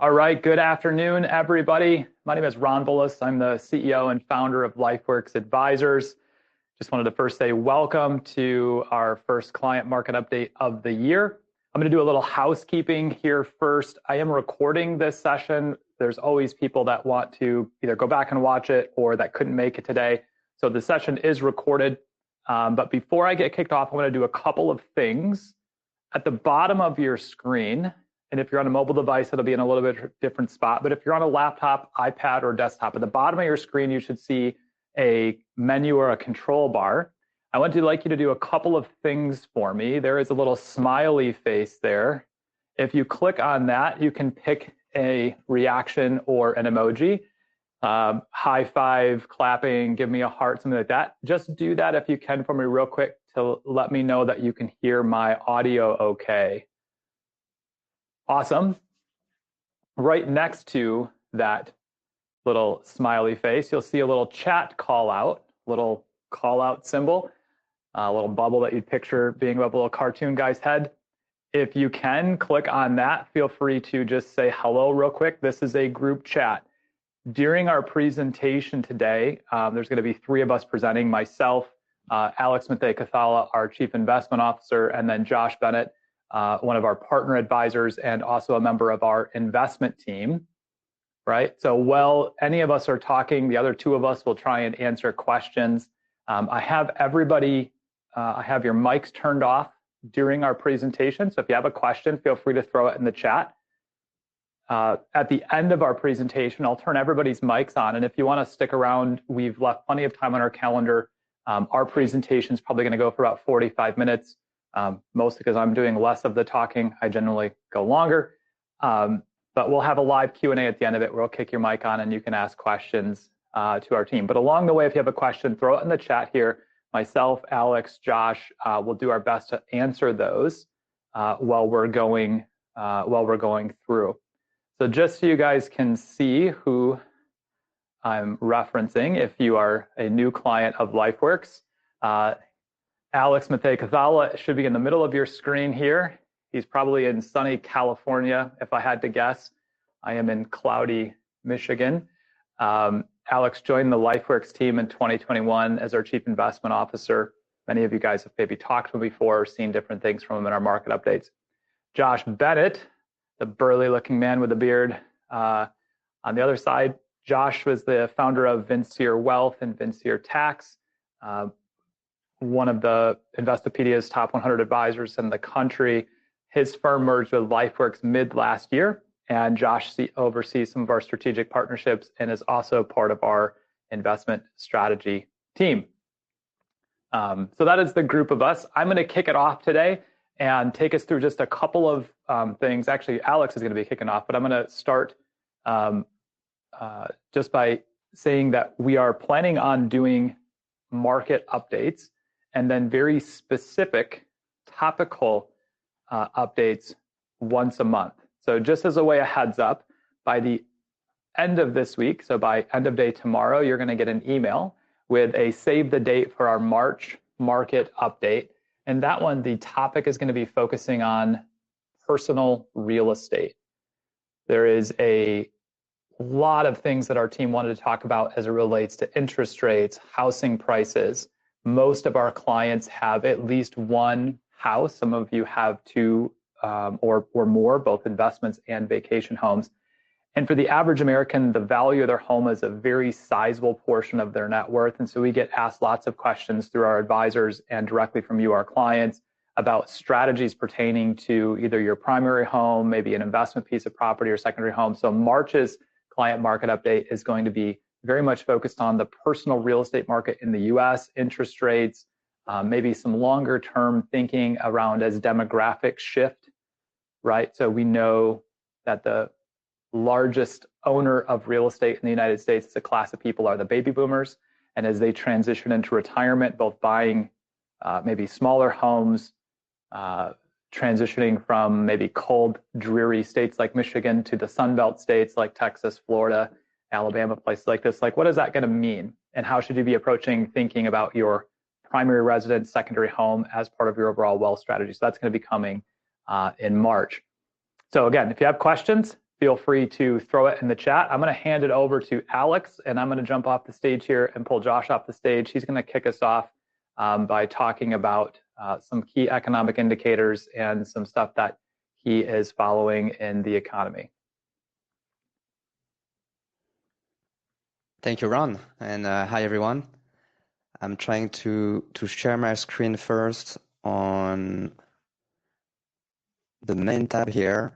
All right, good afternoon, everybody. My name is Ron Bullis. I'm the CEO and founder of Lifeworks Advisors. Just wanted to first say welcome to our first client market update of the year. I'm going to do a little housekeeping here first. I am recording this session. There's always people that want to either go back and watch it or that couldn't make it today. So the session is recorded. But before I get kicked off, I want to do a couple of things. At the bottom of your screen, and if you're on a mobile device, it'll be in a little bit different spot. But if you're on a laptop, iPad, or desktop, at the bottom of your screen, you should see a menu or a control bar. I want to like you to do a couple of things for me. There is a little smiley face there. If you click on that, you can pick a reaction or an emoji. High five, clapping, give me a heart, something like that. Just do that if you can for me real quick to let me know that you can hear my audio okay. Awesome. Right next to that little smiley face, you'll see a little chat call out symbol, a little bubble that you'd picture being above a little cartoon guy's head. If you can click on that, feel free to just say hello real quick. This is a group chat. During our presentation today, there's going to be three of us presenting, myself, Alex Matei-Cathala, our Chief Investment Officer, and then Josh Bennett, one of our partner advisors and also a member of our investment team, right? So while any of us are talking, the other two of us will try and answer questions. I have everybody, I have your mics turned off during our presentation. So if you have a question, feel free to throw it in the chat. At the end of our presentation, I'll turn everybody's mics on. And if you want to stick around, we've left plenty of time on our calendar. Our presentation is probably going to go for about 45 minutes. Mostly because I'm doing less of the talking. I generally go longer, but we'll have a live Q&A at the end of it where we'll kick your mic on and you can ask questions to our team. But along the way, if you have a question, throw it in the chat here. Myself, Alex, Josh will do our best to answer those while we're going through. So just so you guys can see who I'm referencing, if you are a new client of Lifeworks, Alex Matei-Cathala should be in the middle of your screen here. He's probably in sunny California, if I had to guess. I am in cloudy Michigan. Alex joined the Lifeworks team in 2021 as our Chief Investment Officer. Many of you guys have maybe talked to him before or seen different things from him in our market updates. Josh Bennett, the burly looking man with a beard. On the other side, Josh was the founder of Vincier Wealth and Vincier Tax. One of the Investopedia's top 100 advisors in the country. His firm merged with Lifeworks mid last year, and Josh oversees some of our strategic partnerships and is also part of our investment strategy team. So that is the group of us. I'm going to kick it off today and take us through just a couple of things. Actually, Alex is going to be kicking off, but I'm going to start just by saying that we are planning on doing market updates and then very specific topical updates once a month. So just as a way of heads up, by the end of this week, so by end of day tomorrow, you're going to get an email with a save the date for our March market update. And that one, the topic is going to be focusing on personal real estate. There is a lot of things that our team wanted to talk about as it relates to interest rates, housing prices. Most of our clients have at least one house. Some of you have two or more, both investments and vacation homes. And for the average American, the value of their home is a very sizable portion of their net worth. And so we get asked lots of questions through our advisors and directly from you, our clients, about strategies pertaining to either your primary home, maybe an investment piece of property or secondary home. So March's client market update is going to be very much focused on the personal real estate market in the US, interest rates, maybe some longer term thinking around as demographics shift, right? So we know that the largest owner of real estate in the United States as a class of people are the baby boomers. And as they transition into retirement, both buying maybe smaller homes, transitioning from maybe cold, dreary states like Michigan to the Sunbelt states like Texas, Florida, Alabama, places like this, like what is that going to mean? And how should you be approaching thinking about your primary residence, secondary home as part of your overall wealth strategy? So that's going to be coming in March. So again, if you have questions, feel free to throw it in the chat. I'm going to hand it over to Alex, and I'm going to jump off the stage here and pull Josh off the stage. He's going to kick us off by talking about some key economic indicators and some stuff that he is following in the economy. Thank you, Ron, and hi, everyone. I'm trying to share my screen first on the main tab here.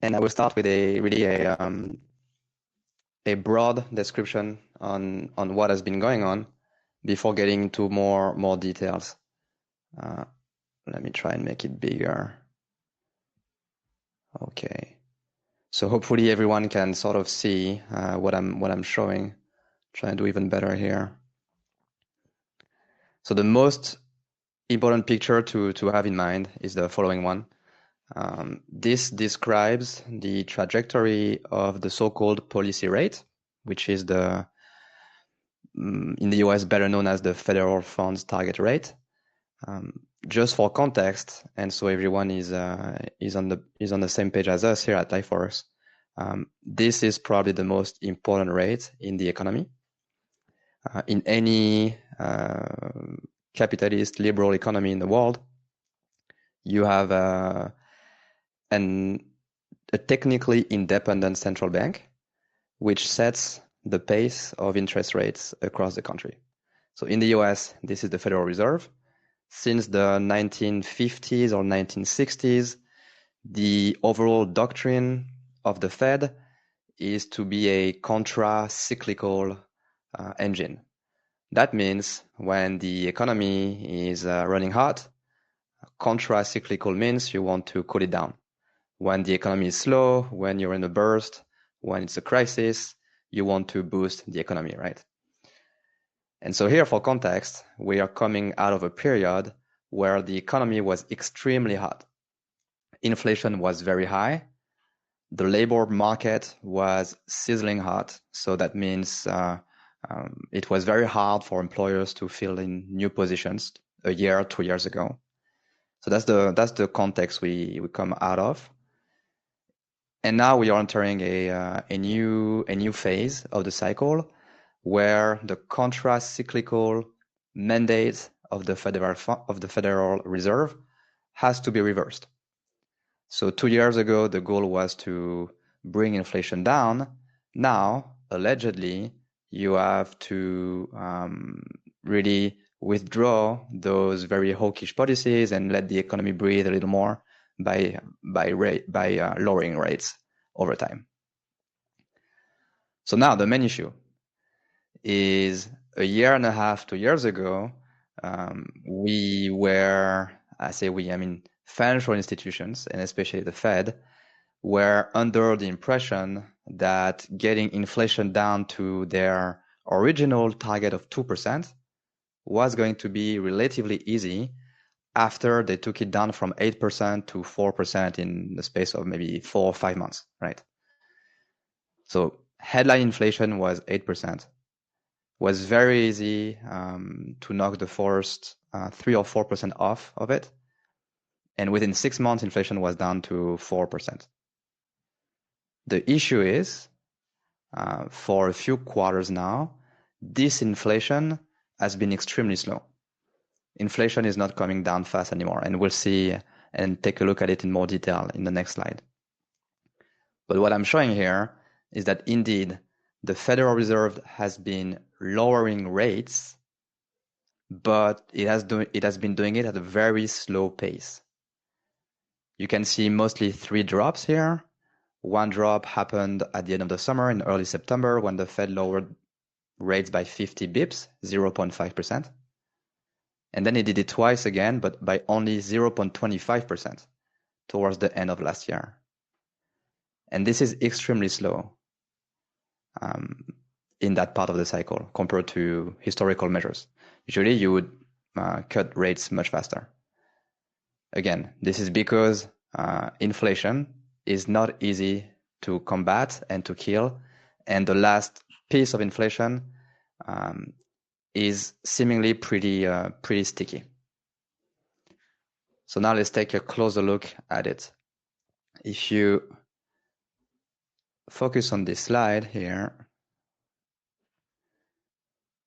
And I will start with a broad description on what has been going on before getting into more details. Let me try and make it bigger. Okay. So hopefully everyone can sort of see what I'm showing. Try and do even better here. So the most important picture to have in mind is the following one. This describes the trajectory of the so-called policy rate, which is in the US better known as the federal funds target rate. Just for context, and so everyone is on the same page as us here at Lifeworks. This is probably the most important rate in the economy. In any capitalist liberal economy in the world, you have a technically independent central bank, which sets the pace of interest rates across the country. So in the US, this is the Federal Reserve. Since the 1950s or 1960s, the overall doctrine of the Fed is to be a contra-cyclical engine. That means when the economy is running hot, contra-cyclical means you want to cool it down. When the economy is slow, when you're in a burst, when it's a crisis, you want to boost the economy, right? And so here, for context, we are coming out of a period where the economy was extremely hot. Inflation was very high. The labor market was sizzling hot. So that means it was very hard for employers to fill in new positions a year, 2 years ago. So that's the context we come out of. And now we are entering a new phase of the cycle where the contra-cyclical mandate of the Federal Reserve has to be reversed. So 2 years ago, the goal was to bring inflation down. Now, allegedly, you have to really withdraw those very hawkish policies and let the economy breathe a little more by lowering rates over time. So now the main issue is a year and a half, 2 years ago, we were, I mean financial institutions, and especially the Fed, were under the impression that getting inflation down to their original target of 2% was going to be relatively easy after they took it down from 8% to 4% in the space of maybe 4 or 5 months, right? So headline inflation was 8%. Was very easy to knock the first 3 or 4% off of it. And within 6 months, inflation was down to 4%. The issue is, for a few quarters now, this inflation has been extremely slow. Inflation is not coming down fast anymore, and we'll see and take a look at it in more detail in the next slide. But what I'm showing here is that indeed, the Federal Reserve has been lowering rates, but it has been doing it at a very slow pace. You can see mostly 3 drops here. One drop happened at the end of the summer in early September when the Fed lowered rates by 50 bips, 0.5%. And then it did it twice again, but by only 0.25% towards the end of last year. And this is extremely slow in that part of the cycle compared to historical measures. Usually you would cut rates much faster. Again, this is because inflation is not easy to combat and to kill. And the last piece of inflation is seemingly pretty sticky. So now let's take a closer look at it. If you focus on this slide here,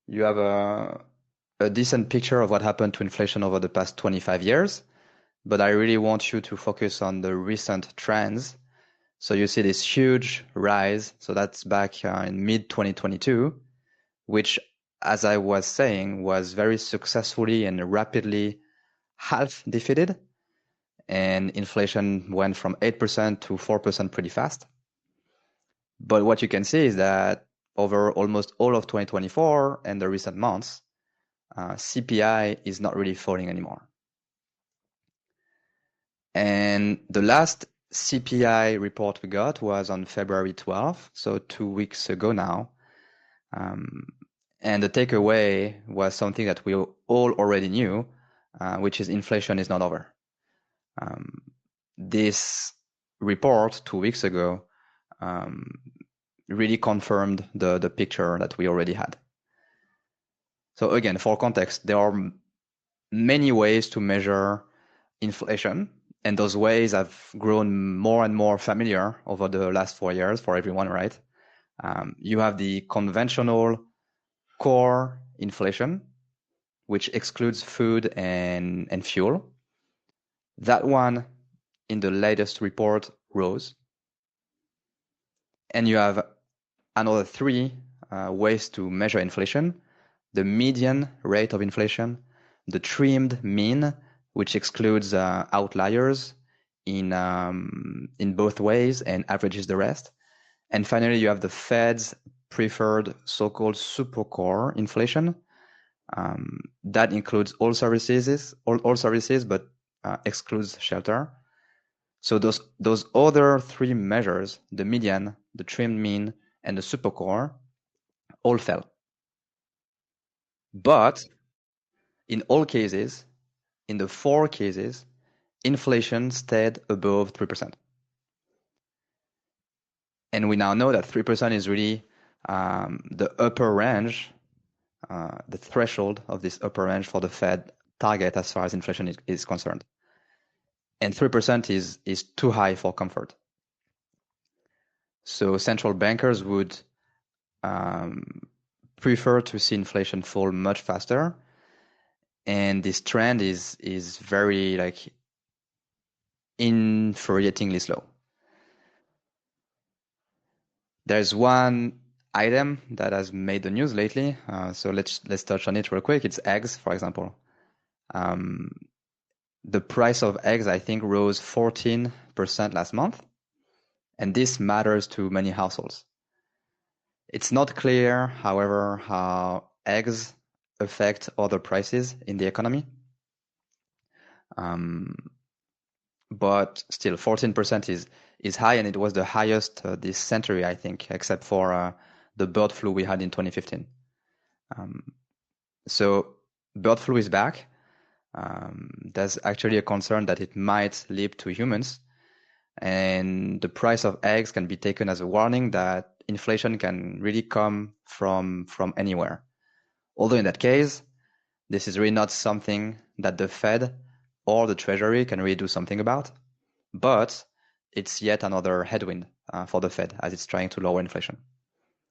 you have a decent picture of what happened to inflation over the past 25 years, but I really want you to focus on the recent trends. So you see this huge rise. So that's back in mid 2022, which, as I was saying, was very successfully and rapidly half defeated. And inflation went from 8% to 4% pretty fast. But what you can see is that over almost all of 2024 and the recent months, CPI is not really falling anymore. And the last CPI report we got was on February 12th, so 2 weeks ago now. And the takeaway was something that we all already knew, which is inflation is not over. This report 2 weeks ago really confirmed the picture that we already had. So again, for context, there are many ways to measure inflation, and those ways have grown more and more familiar over the last 4 years for everyone, right? You have the conventional core inflation, which excludes food and fuel. That one, in the latest report, rose. And you have another 3 ways to measure inflation: the median rate of inflation, the trimmed mean, which excludes outliers in both ways and averages the rest. And finally, you have the Fed's preferred so-called supercore inflation. That includes all services, but excludes shelter. So those other 3 measures, the median, the trimmed mean, and the supercore, all fell. But in all cases, in the 4 cases, inflation stayed above 3%. And we now know that 3% is really the upper range, the threshold of this upper range for the Fed target as far as inflation is concerned. And 3% is too high for comfort. So central bankers would prefer to see inflation fall much faster. And this trend is very infuriatingly slow. There's one item that has made the news lately, so let's touch on it real quick. It's eggs, for example. The price of eggs, I think, rose 14% last month, and this matters to many households. It's not clear, however, how eggs affect other prices in the economy. But still, 14% is high, and it was the highest this century, I think, except for the bird flu we had in 2015. So bird flu is back. There's actually a concern that it might leap to humans, and the price of eggs can be taken as a warning that inflation can really come from anywhere. Although in that case, this is really not something that the Fed or the Treasury can really do something about, but it's yet another headwind for the Fed as it's trying to lower inflation.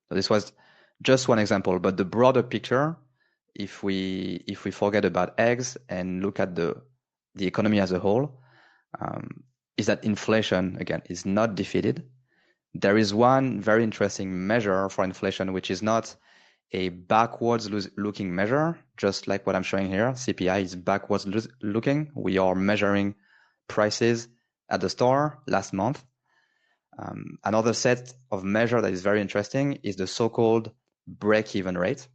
So this was just one example, but the broader picture, if we forget about eggs and look at the economy as a whole, is that inflation, again, is not defeated. There is one very interesting measure for inflation, which is not a backwards looking measure, just like what I'm showing here. CPI is backwards looking. We are measuring prices at the store last month. Another set of measure that is very interesting is the so-called break-even rate.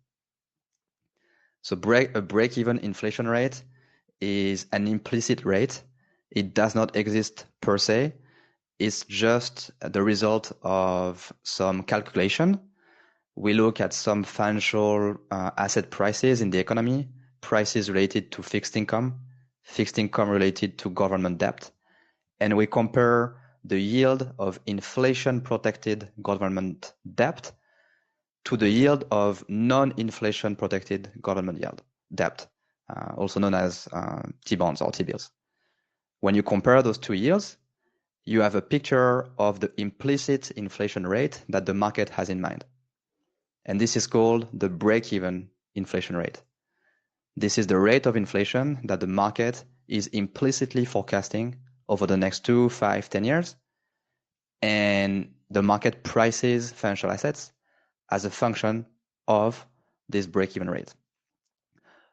So a break-even inflation rate is an implicit rate. It does not exist per se. It's just the result of some calculation. We look at some financial asset prices in the economy, prices related to fixed income related to government debt, and we compare the yield of inflation-protected government debt to the yield of non-inflation protected government debt, also known as T-bonds or T-bills. When you compare those 2 yields, you have a picture of the implicit inflation rate that the market has in mind. And this is called the break-even inflation rate. This is the rate of inflation that the market is implicitly forecasting over the next 2, 5, 10 years. And the market prices financial assets as a function of this break-even rate.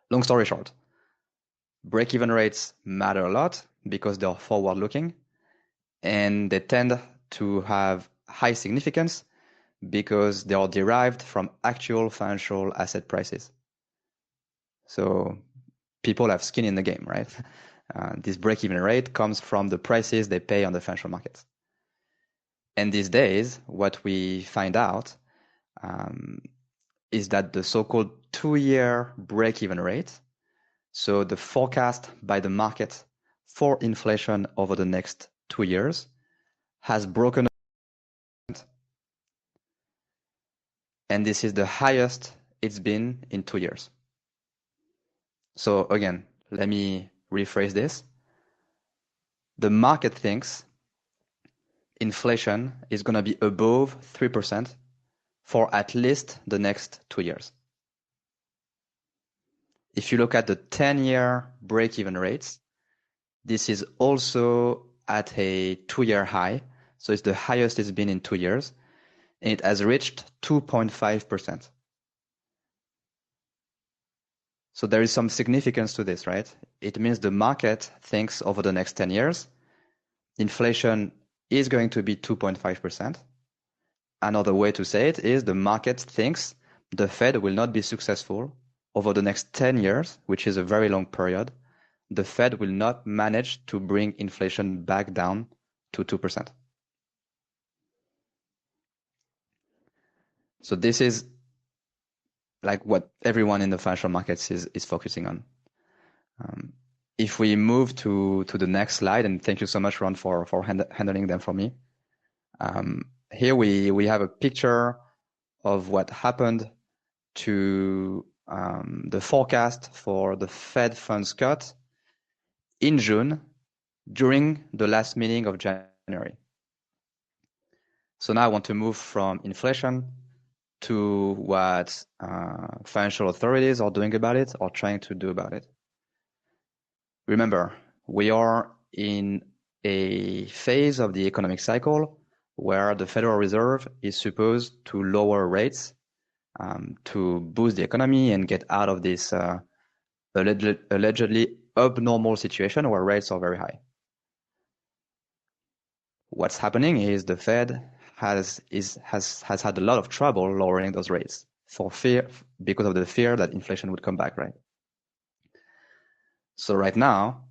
Long story short, break-even rates matter a lot because they're forward-looking, and they tend to have high significance because they are derived from actual financial asset prices. So people have skin in the game, right? This break-even rate comes from the prices they pay on the financial markets. And these days, what we find out is that the so-called 2-year break-even rate, so the forecast by the market for inflation over the next 2 years, has broken. And this is the highest it's been in 2 years. So again, let me rephrase this. The market thinks inflation is going to be above 3% for at least the next 2 years. If you look at the 10-year break-even rates, this is also at a 2-year high. So it's the highest it's been in 2 years. And it has reached 2.5%. So there is some significance to this, right? It means the market thinks over the next 10 years, inflation is going to be 2.5%. Another way to say it is the market thinks the Fed will not be successful over the next 10 years, which is a very long period. The Fed will not manage to bring inflation back down to 2%. So this is like what everyone in the financial markets is focusing on. If we move to the next slide, and thank you so much, Ron, for handling them for me. Here we have a picture of what happened to the forecast for the Fed funds cut in June during the last meeting of January. So now I want to move from inflation to what financial authorities are doing about it or trying to do about it. Remember, we are in a phase of the economic cycle where the Federal Reserve is supposed to lower rates to boost the economy and get out of this allegedly abnormal situation where rates are very high. What's happening is the Fed has had a lot of trouble lowering those rates because of the fear that inflation would come back, right? So right now,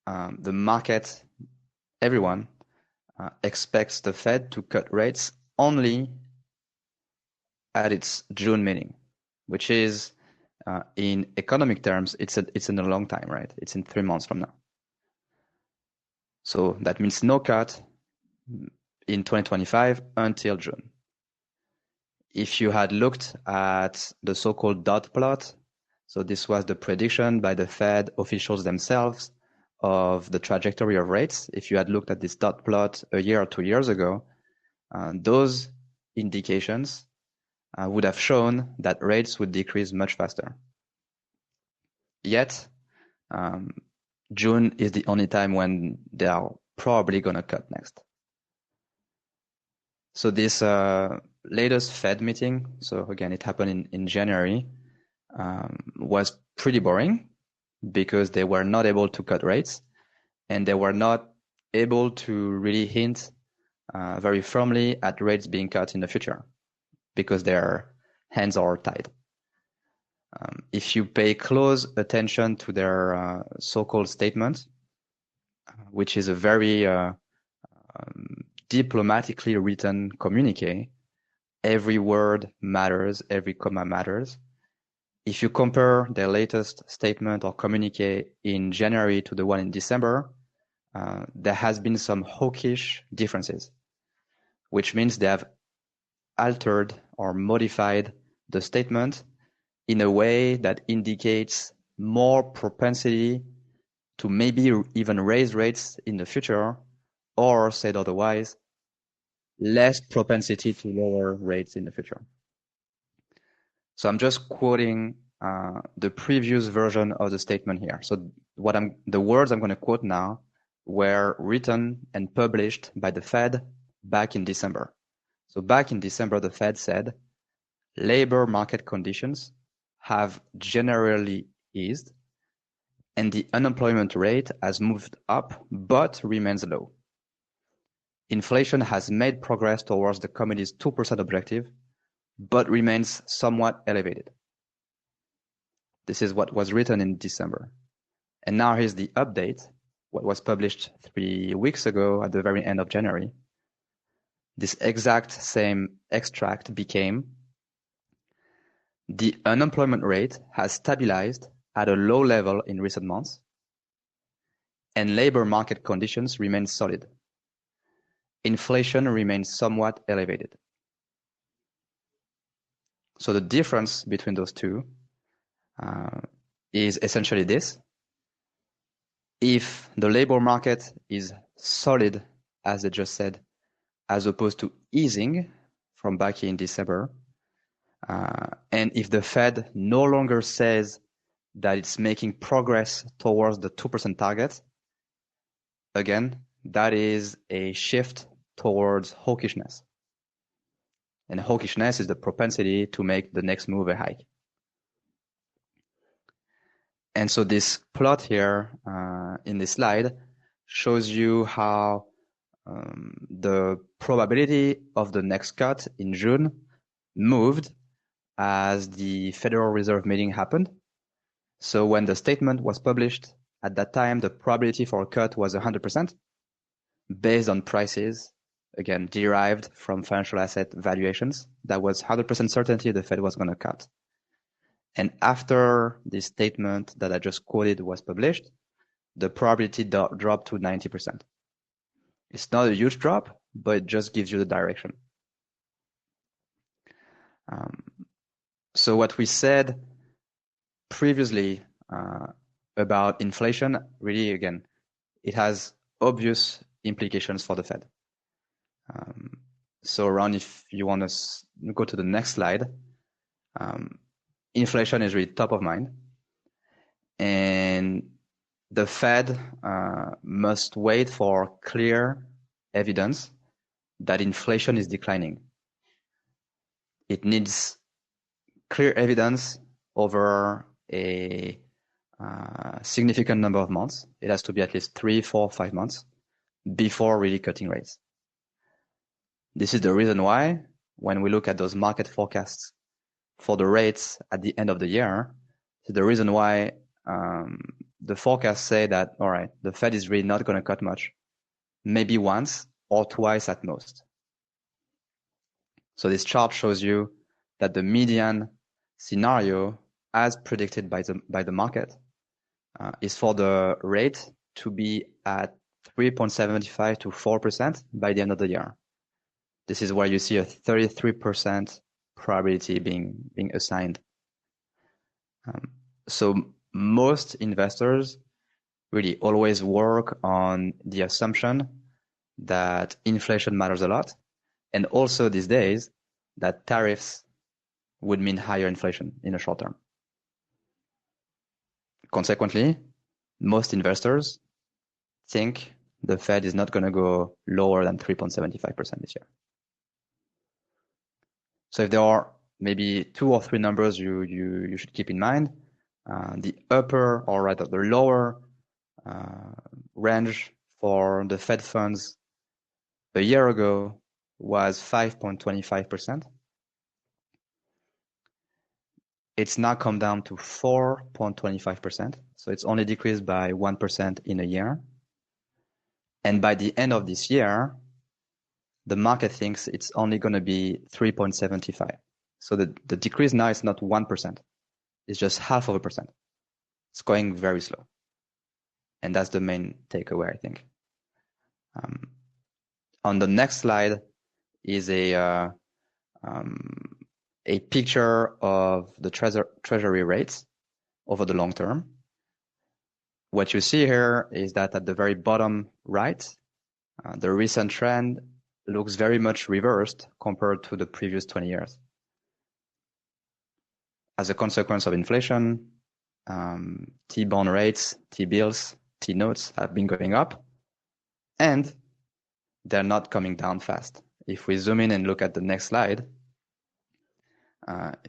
the market, everyone expects the Fed to cut rates only at its June meeting, which is in economic terms, it's in a long time, right? It's in 3 months from now. So that means no cut in 2025 until June. If you had looked at the so-called dot plot, so this was the prediction by the Fed officials themselves of the trajectory of rates. If you had looked at this dot plot a year or 2 years ago, those indications would have shown that rates would decrease much faster. Yet, June is the only time when they are probably going to cut next. So this latest Fed meeting, so again, it happened in January, was pretty boring because they were not able to cut rates and they were not able to really hint very firmly at rates being cut in the future because their hands are tied. If you pay close attention to their so-called statement, which is a very diplomatically written communique, every word matters, every comma matters. If you compare their latest statement or communique in January to the one in December, there has been some hawkish differences, which means they have altered or modified the statement in a way that indicates more propensity to maybe even raise rates in the future or said otherwise, less propensity to lower rates in the future. So I'm just quoting the previous version of the statement here. So the words I'm going to quote now were written and published by the Fed back in December. So back in December, the Fed said, labor market conditions have generally eased and the unemployment rate has moved up but remains low. Inflation has made progress towards the committee's 2% objective, but remains somewhat elevated. This is what was written in December. And now here's the update, what was published 3 weeks ago at the very end of January. This exact same extract became, the unemployment rate has stabilized at a low level in recent months, and labor market conditions remain solid. Inflation remains somewhat elevated. So the difference between those two is essentially this. If the labor market is solid, as I just said, as opposed to easing from back in December, and if the Fed no longer says that it's making progress towards the 2% target, again, that is a shift towards hawkishness. And hawkishness is the propensity to make the next move a hike. And so this plot here in this slide shows you how the probability of the next cut in June moved as the Federal Reserve meeting happened. So when the statement was published, at that time, the probability for a cut was 100% based on prices, again, derived from financial asset valuations. That was 100% certainty the Fed was going to cut. And after this statement that I just quoted was published, the probability dropped to 90%. It's not a huge drop, but it just gives you the direction. So what we said previously about inflation, really, again, it has obvious implications for the Fed. So Ron, if you want to go to the next slide, inflation is really top of mind. And the Fed must wait for clear evidence that inflation is declining. It needs clear evidence over a significant number of months. It has to be at least 3, 4, 5 months before really cutting rates. This is the reason why when we look at those market forecasts for the rates at the end of the year, it's the reason why the forecasts say that, all right, the Fed is really not going to cut much, maybe once or twice at most. So this chart shows you that the median scenario, as predicted by the market, is for the rate to be at 3.75 to 4% by the end of the year. This is where you see a 33% probability being assigned. So most investors really always work on the assumption that inflation matters a lot, and also these days that tariffs would mean higher inflation in the short term. Consequently, most investors think the Fed is not going to go lower than 3.75% this year. So if there are maybe 2 or 3 numbers you should keep in mind, the upper, or rather the lower range for the Fed funds a year ago was 5.25%. It's now come down to 4.25%. So it's only decreased by 1% in a year. And by the end of this year, the market thinks it's only going to be 3.75. So the decrease now is not 1%. It's just 0.5%. It's going very slow. And that's the main takeaway, I think. On the next slide is a picture of the treasury rates over the long term. What you see here is that at the very bottom right, The recent trend looks very much reversed compared to the previous 20 years. As a consequence of inflation, T-bond rates, T-bills, T-notes have been going up, and they're not coming down fast. If we zoom in and look at the next slide,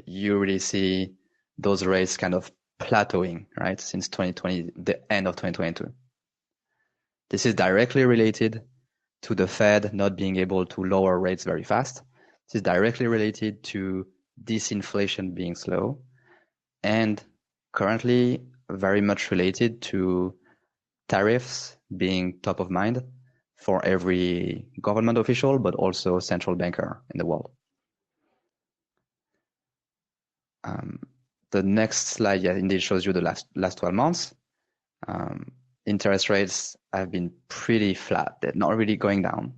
you really see those rates kind of plateauing, right, since 2020, the end of 2022. This is directly related to the Fed not being able to lower rates very fast. This is directly related to disinflation being slow, and currently very much related to tariffs being top of mind for every government official, but also central banker in the world. The next slide, yeah, indeed shows you the last 12 months. Interest rates have been pretty flat. They're not really going down.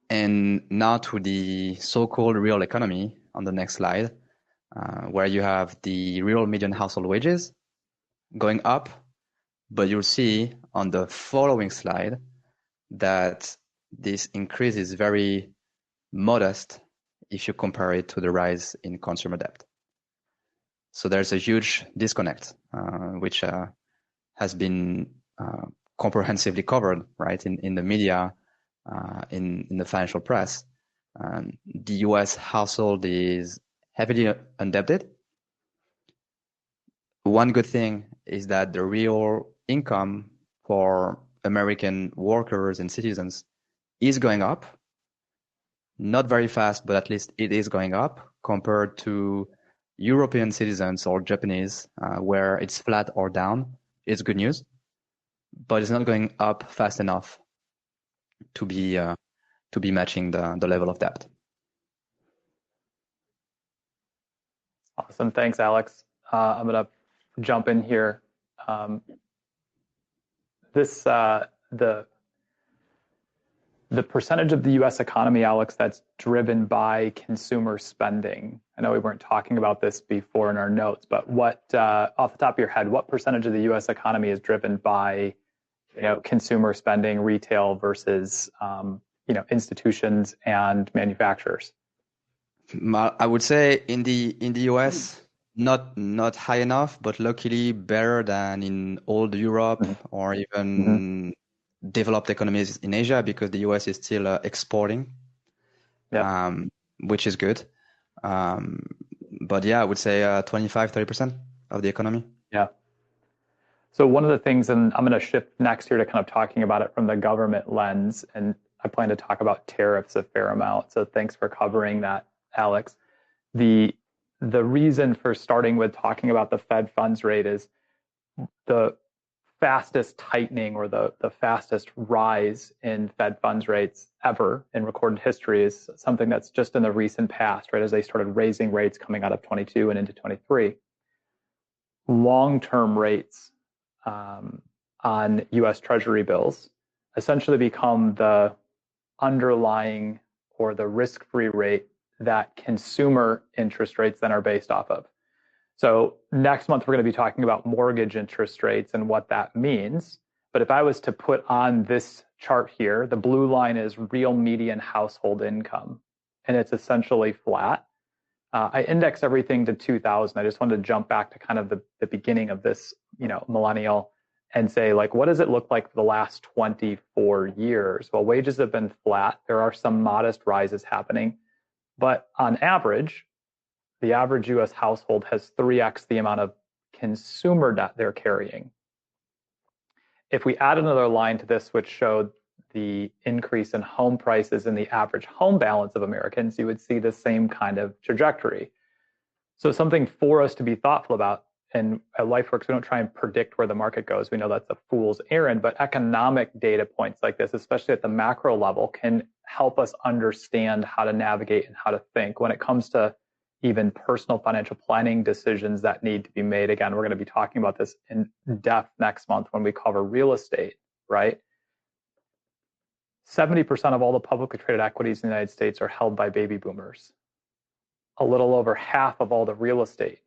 And now to the so-called real economy on the next slide, where you have the real median household wages going up, but you'll see on the following slide that this increase is very modest if you compare it to the rise in consumer debt. So there's a huge disconnect, which has been comprehensively covered, right, in the media, in the financial press. The US household is heavily indebted. One good thing is that the real income for American workers and citizens is going up. Not very fast, but at least it is going up compared to European citizens or Japanese, where it's flat or down. It's good news, but it's not going up fast enough to be matching the level of debt. Awesome. Thanks, Alex. I'm going to jump in here. The percentage of the U.S. economy, Alex, that's driven by consumer spending. I know we weren't talking about this before in our notes, but what, off the top of your head, what percentage of the U.S. economy is driven by, consumer spending, retail versus, institutions and manufacturers? I would say in the US, not high enough, but luckily better than in old Europe or even developed economies in Asia, because the US is still exporting, which is good. But yeah, I would say 25-30% of the economy. Yeah. So one of the things, and I'm going to shift next here to kind of talking about it from the government lens, and I plan to talk about tariffs a fair amount. So thanks for covering that, Alex. The reason for starting with talking about the Fed funds rate is the fastest tightening or the fastest rise in Fed funds rates ever in recorded history is something that's just in the recent past, right? As they started raising rates coming out of 22 and into 23. Long-term rates on US Treasury bills essentially become the underlying or the risk-free rate that consumer interest rates then are based off of. So next month, we're going to be talking about mortgage interest rates and what that means. But if I was to put on this chart here, the blue line is real median household income, and it's essentially flat. I index everything to 2000. I just wanted to jump back to kind of the beginning of this, millennial, and say, like, what does it look like for the last 24 years? Well, wages have been flat. There are some modest rises happening, but on average, the average US household has 3x the amount of consumer debt they're carrying. If we add another line to this, which showed the increase in home prices and the average home balance of Americans, you would see the same kind of trajectory. So something for us to be thoughtful about. And at Lifeworks, we don't try and predict where the market goes. We know that's a fool's errand, but economic data points like this, especially at the macro level, can help us understand how to navigate and how to think when it comes to even personal financial planning decisions that need to be made. Again, we're going to be talking about this in depth next month when we cover real estate, right? 70% of all the publicly traded equities in the United States are held by baby boomers. A little over half of all the real estate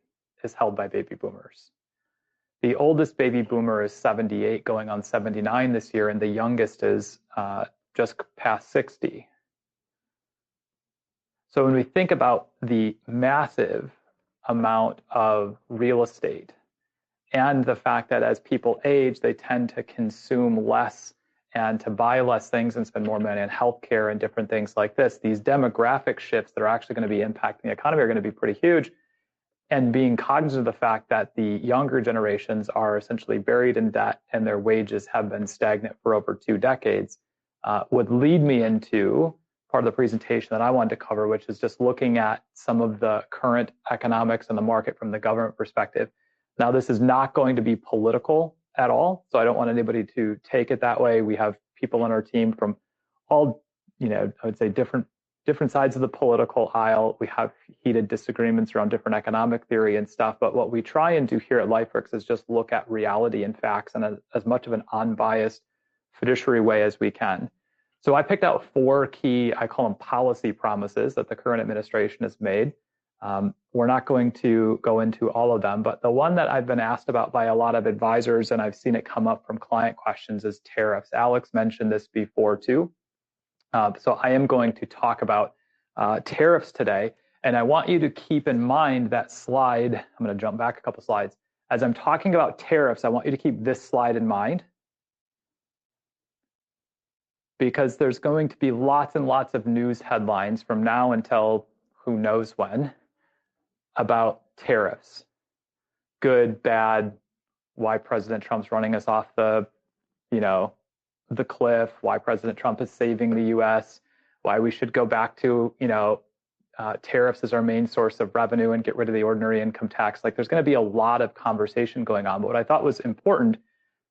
is held by baby boomers. The oldest baby boomer is 78, going on 79 this year, and the youngest is just past 60. So when we think about the massive amount of real estate and the fact that as people age, they tend to consume less and to buy less things and spend more money on healthcare and different things like this, these demographic shifts that are actually going to be impacting the economy are going to be pretty huge. And being cognizant of the fact that the younger generations are essentially buried in debt and their wages have been stagnant for over 2 decades would lead me into part of the presentation that I wanted to cover, which is just looking at some of the current economics and the market from the government perspective. Now, this is not going to be political at all, so I don't want anybody to take it that way. We have people on our team from all, I would say different sides of the political aisle. We have heated disagreements around different economic theory and stuff, but what we try and do here at Lifeworks is just look at reality and facts in as much of an unbiased fiduciary way as we can. So I picked out 4 key, I call them policy promises that the current administration has made. We're not going to go into all of them, but the one that I've been asked about by a lot of advisors, and I've seen it come up from client questions, is tariffs. Alex mentioned this before too. So I am going to talk about tariffs today, and I want you to keep in mind that slide. I'm going to jump back a couple slides. As I'm talking about tariffs, I want you to keep this slide in mind, because there's going to be lots and lots of news headlines from now until who knows when about tariffs. Good, bad, why President Trump's running us off the cliff, why President Trump is saving the US, why we should go back to, tariffs as our main source of revenue and get rid of the ordinary income tax. Like, there's going to be a lot of conversation going on. But what I thought was important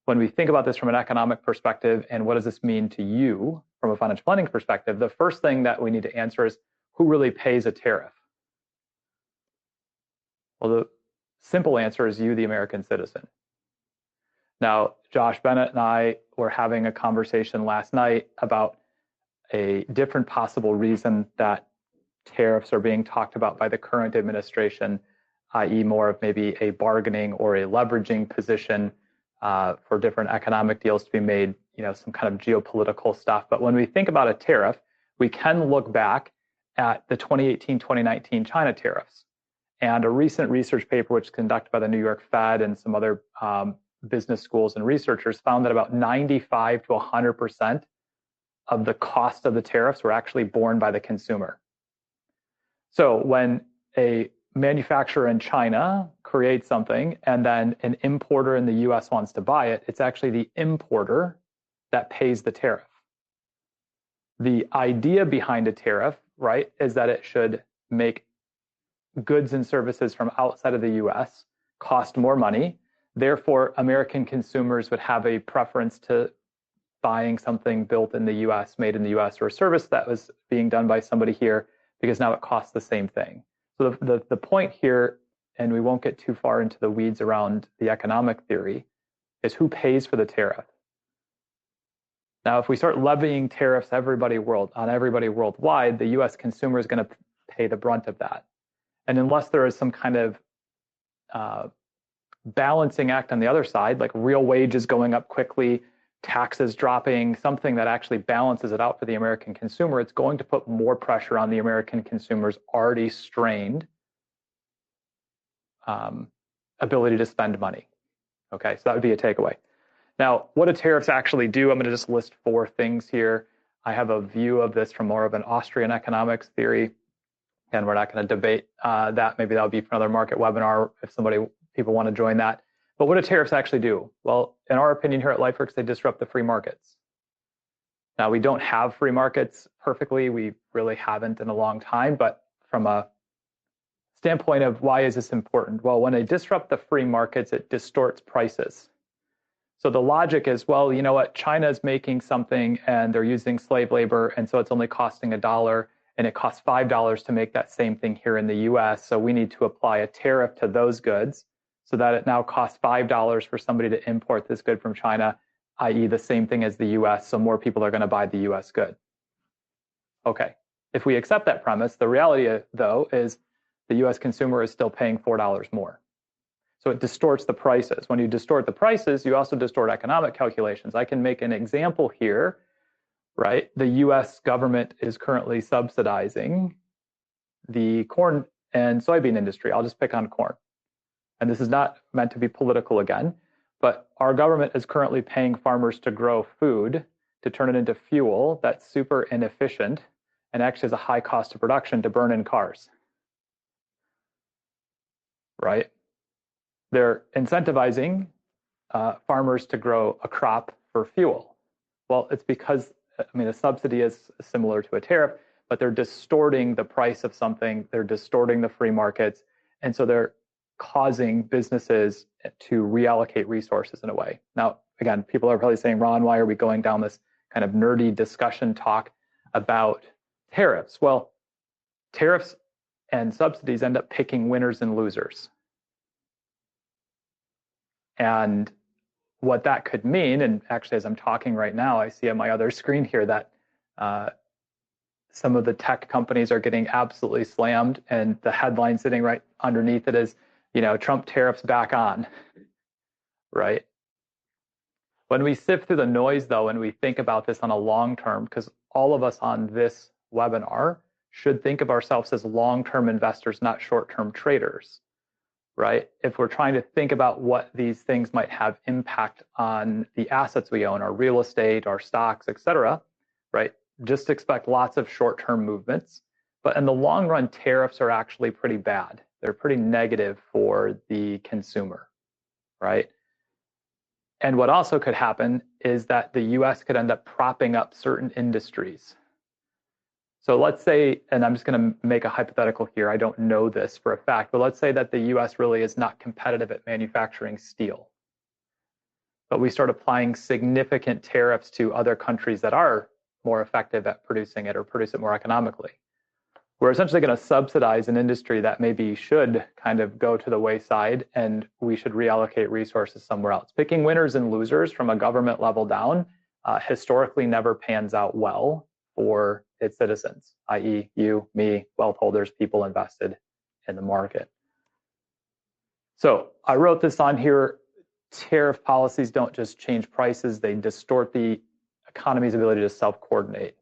when we think about this from an economic perspective and what does this mean to you from a financial planning perspective, the first thing that we need to answer is who really pays a tariff? Well, the simple answer is you, the American citizen. Now, Josh Bennett and I were having a conversation last night about a different possible reason that tariffs are being talked about by the current administration, i.e. more of maybe a bargaining or a leveraging position for different economic deals to be made, some kind of geopolitical stuff. But when we think about a tariff, we can look back at the 2018-2019 China tariffs. And a recent research paper, which was conducted by the New York Fed and some other business schools and researchers, found that about 95 to 100% of the cost of the tariffs were actually borne by the consumer. So when a manufacturer in China creates something and then an importer in the US wants to buy it, it's actually the importer that pays the tariff. The idea behind a tariff, right, is that it should make goods and services from outside of the US cost more money. Therefore, American consumers would have a preference to buying something built in the US, made in the US, or a service that was being done by somebody here, because now it costs the same thing. So the point here, and we won't get too far into the weeds around the economic theory, is who pays for the tariff. Now, if we start levying tariffs on everybody worldwide, the US consumer is going to pay the brunt of that. And unless there is some kind of balancing act on the other side, like real wages going up quickly, taxes dropping, something that actually balances it out for the American consumer, it's going to put more pressure on the American consumer's already strained ability to spend money. Okay, so that would be a takeaway. Now, what do tariffs actually do? I'm going to just list 4 things here. I have a view of this from more of an Austrian economics theory, and we're not going to debate that. Maybe that'll be for another market webinar if people want to join that. But what do tariffs actually do? Well, in our opinion here at Lifeworks, they disrupt the free markets. Now, we don't have free markets perfectly. We really haven't in a long time. But from a standpoint of why is this important? Well, when they disrupt the free markets, it distorts prices. So the logic is, well, you know what? China is making something and they're using slave labor, and so it's only costing $1, and it costs $5 to make that same thing here in the US. So we need to apply a tariff to those goods, so that it now costs $5 for somebody to import this good from China, i.e. the same thing as the US, so more people are going to buy the US good. Okay, if we accept that premise, the reality, though, is the US consumer is still paying $4 more. So it distorts the prices. When you distort the prices, you also distort economic calculations. I can make an example here, right? The US government is currently subsidizing the corn and soybean industry. I'll just pick on corn. And this is not meant to be political again, but our government is currently paying farmers to grow food, to turn it into fuel that's super inefficient and actually has a high cost of production to burn in cars, right? They're incentivizing farmers to grow a crop for fuel. Well, it's because, I mean, a subsidy is similar to a tariff, but they're distorting the price of something, they're distorting the free markets, and so they're causing businesses to reallocate resources in a way. Now, again, people are probably saying, Ron, why are we going down this kind of nerdy discussion talk about tariffs? Well, tariffs and subsidies end up picking winners and losers. And what that could mean, and actually as I'm talking right now, I see on my other screen here that some of the tech companies are getting absolutely slammed, and the headline sitting right underneath it is, you know, Trump tariffs back on, right? When we sift through the noise, though, and we think about this on a long term, because all of us on this webinar should think of ourselves as long-term investors, not short-term traders, right? If we're trying to think about what these things might have impact on the assets we own, our real estate, our stocks, et cetera, right? Just expect lots of short-term movements. But in the long run, tariffs are actually pretty bad. They're pretty negative for the consumer, right? And what also could happen is that the US could end up propping up certain industries. So let's say, and I'm just going to make a hypothetical here, I don't know this for a fact, but let's say that the US really is not competitive at manufacturing steel. But we start applying significant tariffs to other countries that are more effective at producing it or produce it more economically. We're essentially going to subsidize an industry that maybe should kind of go to the wayside, and we should reallocate resources somewhere else. Picking winners and losers from a government level down historically never pans out well for its citizens, i.e. you, me, wealth holders, people invested in the market. So I wrote this on here. Tariff policies don't just change prices, they distort the economy's ability to self-coordinate.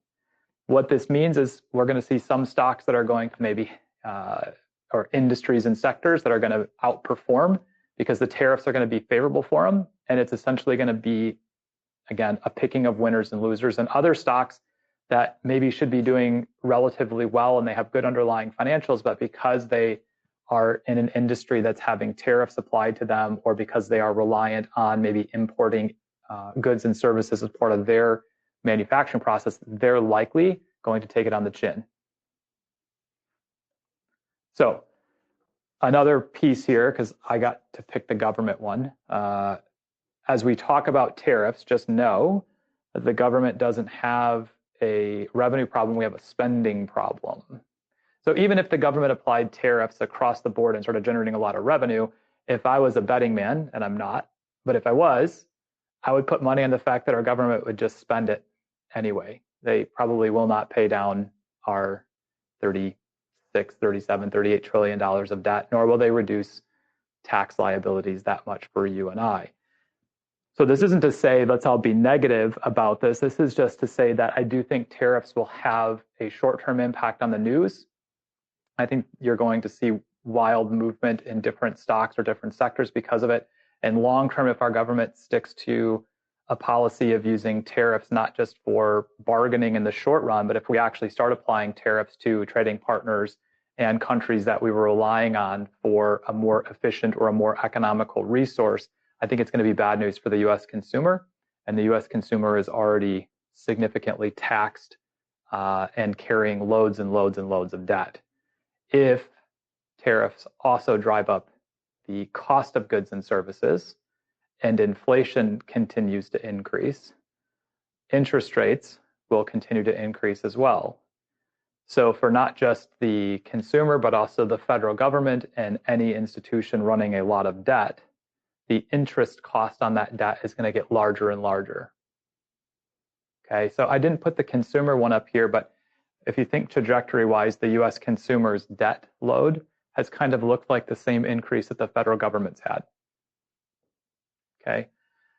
What this means is we're going to see some stocks that are going to maybe, or industries and sectors that are going to outperform because the tariffs are going to be favorable for them. And it's essentially going to be, again, a picking of winners and losers, and other stocks that maybe should be doing relatively well and they have good underlying financials, but because they are in an industry that's having tariffs applied to them, or because they are reliant on maybe importing goods and services as part of their manufacturing process, they're likely going to take it on the chin. So another piece here, because I got to pick the government one. As we talk about tariffs, just know that the government doesn't have a revenue problem, we have a spending problem. So even if the government applied tariffs across the board and started generating a lot of revenue, if I was a betting man, and I'm not, but if I was, I would put money on the fact that our government would just spend it anyway. They probably will not pay down our 36, 37, 38 trillion dollars of debt, nor will they reduce tax liabilities that much for you and I. So this isn't to say let's all be negative about this. This is just to say that I do think tariffs will have a short-term impact on the news. I think you're going to see wild movement in different stocks or different sectors because of it. And long-term, if our government sticks to a policy of using tariffs not just for bargaining in the short run, but if we actually start applying tariffs to trading partners and countries that we were relying on for a more efficient or a more economical resource, I think it's going to be bad news for the US consumer. And the US consumer is already significantly taxed and carrying loads and loads and loads of debt. If tariffs also drive up the cost of goods and services, and inflation continues to increase, interest rates will continue to increase as well. So for not just the consumer, but also the federal government and any institution running a lot of debt, the interest cost on that debt is going to get larger and larger. Okay, so I didn't put the consumer one up here, but if you think trajectory-wise, the US consumer's debt load has kind of looked like the same increase that the federal government's had. Okay.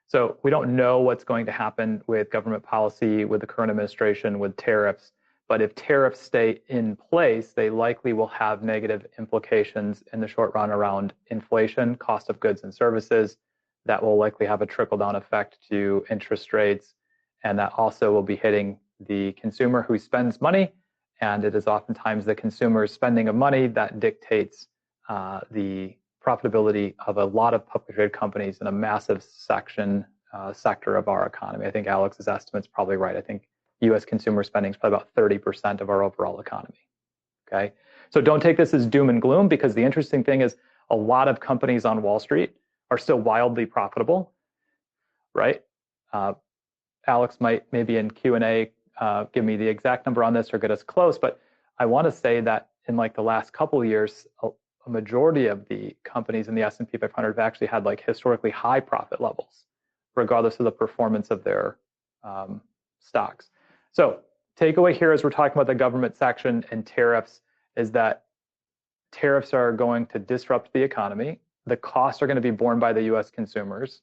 So we don't know what's going to happen with government policy, with the current administration, with tariffs. But if tariffs stay in place, they likely will have negative implications in the short run around inflation, cost of goods and services. That will likely have a trickle-down effect to interest rates. And that also will be hitting the consumer who spends money. And it is oftentimes the consumer's spending of money that dictates the profitability of a lot of publicly traded companies in a massive sector of our economy. I think Alex's estimate's probably right. I think U.S. consumer spending is probably about 30% of our overall economy. Okay, so don't take this as doom and gloom, because the interesting thing is a lot of companies on Wall Street are still wildly profitable, right? Alex might maybe in Q&A give me the exact number on this or get us close, but I want to say that in like the last couple of years, a majority of the companies in the S&P 500 have actually had like historically high profit levels, regardless of the performance of their stocks. So takeaway here as we're talking about the government section and tariffs is that tariffs are going to disrupt the economy. The costs are going to be borne by the U.S. consumers.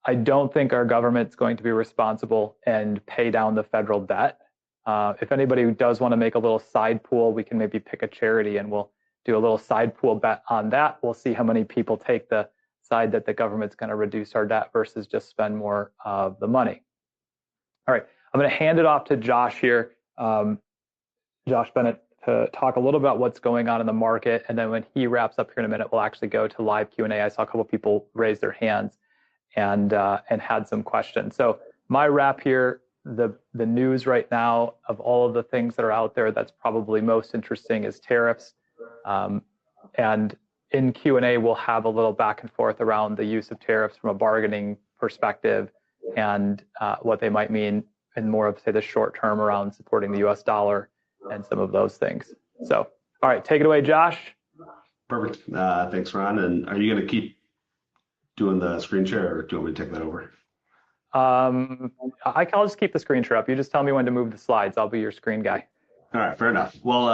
I don't think our government's going to be responsible and pay down the federal debt. If anybody does want to make a little side pool, we can maybe pick a charity and we'll do a little side pool bet on that. We'll see how many people take the side that the government's going to reduce our debt versus just spend more of the money. All right, I'm going to hand it off to Josh here, Josh Bennett, to talk a little about what's going on in the market. And then when he wraps up here in a minute, we'll actually go to live Q&A. I saw a couple of people raise their hands and had some questions. So my wrap here, the news right now of all of the things that are out there that's probably most interesting is tariffs. And in Q&A, we'll have a little back and forth around the use of tariffs from a bargaining perspective and what they might mean in more of, say, the short term around supporting the US dollar and some of those things. So, all right, take it away, Josh. Perfect. Thanks, Ron. And are you going to keep doing the screen share, or do you want me to take that over? I'll just keep the screen share up. You just tell me when to move the slides. I'll be your screen guy. All right, fair enough. Well,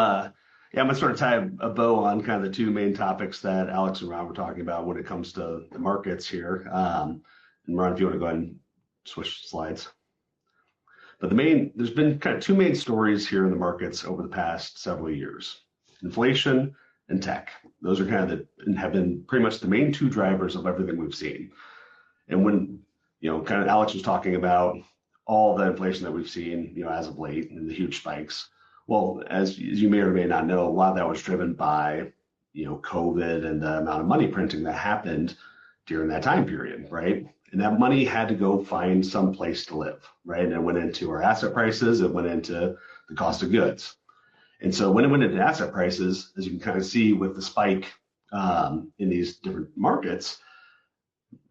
yeah, I'm going to sort of tie a bow on kind of the two main topics that Alex and Ron were talking about when it comes to the markets here. And Ron, if you want to go ahead and switch slides. But there's been kind of two main stories here in the markets over the past several years: inflation and tech. Those are kind of have been pretty much the main two drivers of everything we've seen. And when, kind of Alex was talking about all the inflation that we've seen, as of late and the huge spikes. Well, as you may or may not know, a lot of that was driven by, COVID and the amount of money printing that happened during that time period, right? And that money had to go find some place to live, right? And it went into our asset prices, it went into the cost of goods. And so when it went into asset prices, as you can kind of see with the spike in these different markets,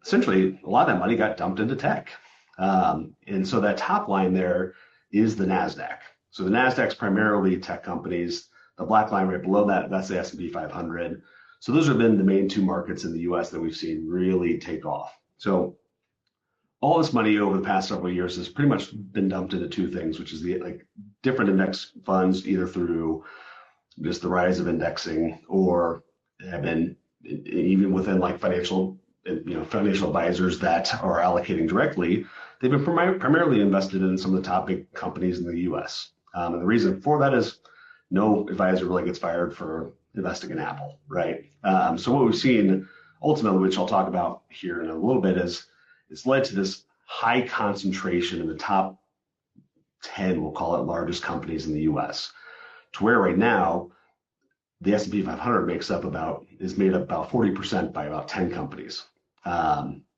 essentially a lot of that money got dumped into tech. And so that top line there is the NASDAQ. So the NASDAQ's primarily tech companies. The black line right below that, that's the S&P 500. So those have been the main two markets in the US that we've seen really take off. So all this money over the past several years has pretty much been dumped into two things, which is the different index funds, either through just the rise of indexing, or have been even within financial advisors that are allocating directly. They've been primarily invested in some of the top big companies in the US. And the reason for that is no advisor really gets fired for investing in Apple, right? So what we've seen ultimately, which I'll talk about here in a little bit, is it's led to this high concentration in the top 10, we'll call it, largest companies in the US, to where right now the S&P 500 is made up about 40% by about 10 companies,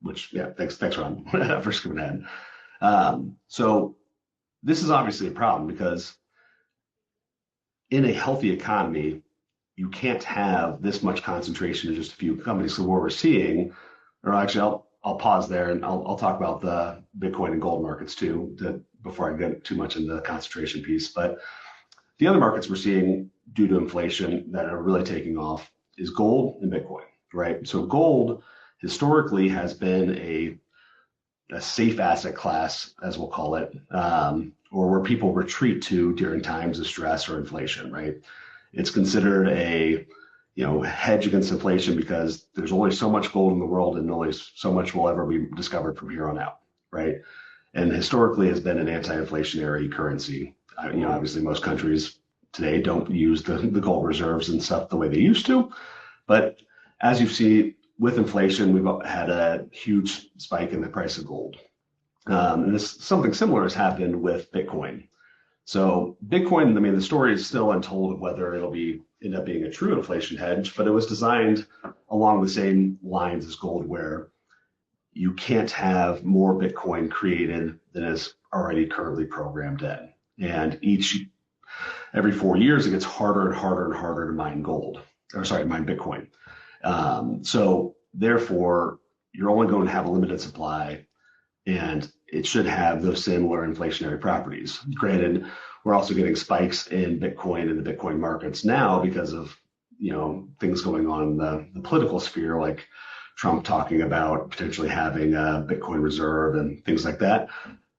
which, yeah, thanks Ron for skipping ahead. So this is obviously a problem, because in a healthy economy, you can't have this much concentration in just a few companies. So what we're seeing, or actually I'll pause there and I'll talk about the Bitcoin and gold markets too, before I get too much into the concentration piece. But the other markets we're seeing due to inflation that are really taking off is gold and Bitcoin, right? So gold historically has been a safe asset class, as we'll call it, or where people retreat to during times of stress or inflation, right? It's considered a hedge against inflation because there's only so much gold in the world and only so much will ever be discovered from here on out, right? And historically has been an anti-inflationary currency. Obviously most countries today don't use the gold reserves and stuff the way they used to, but as you see with inflation, we've had a huge spike in the price of gold. And something similar has happened with Bitcoin. So Bitcoin, I mean, the story is still untold of whether it'll end up being a true inflation hedge, but it was designed along the same lines as gold, where you can't have more Bitcoin created than is already currently programmed in. And every 4 years, it gets harder and harder and harder to mine mine Bitcoin. So therefore, you're only going to have a limited supply, and it should have those similar inflationary properties. Granted, we're also getting spikes in Bitcoin and the Bitcoin markets now because of things going on in the political sphere, like Trump talking about potentially having a Bitcoin reserve and things like that.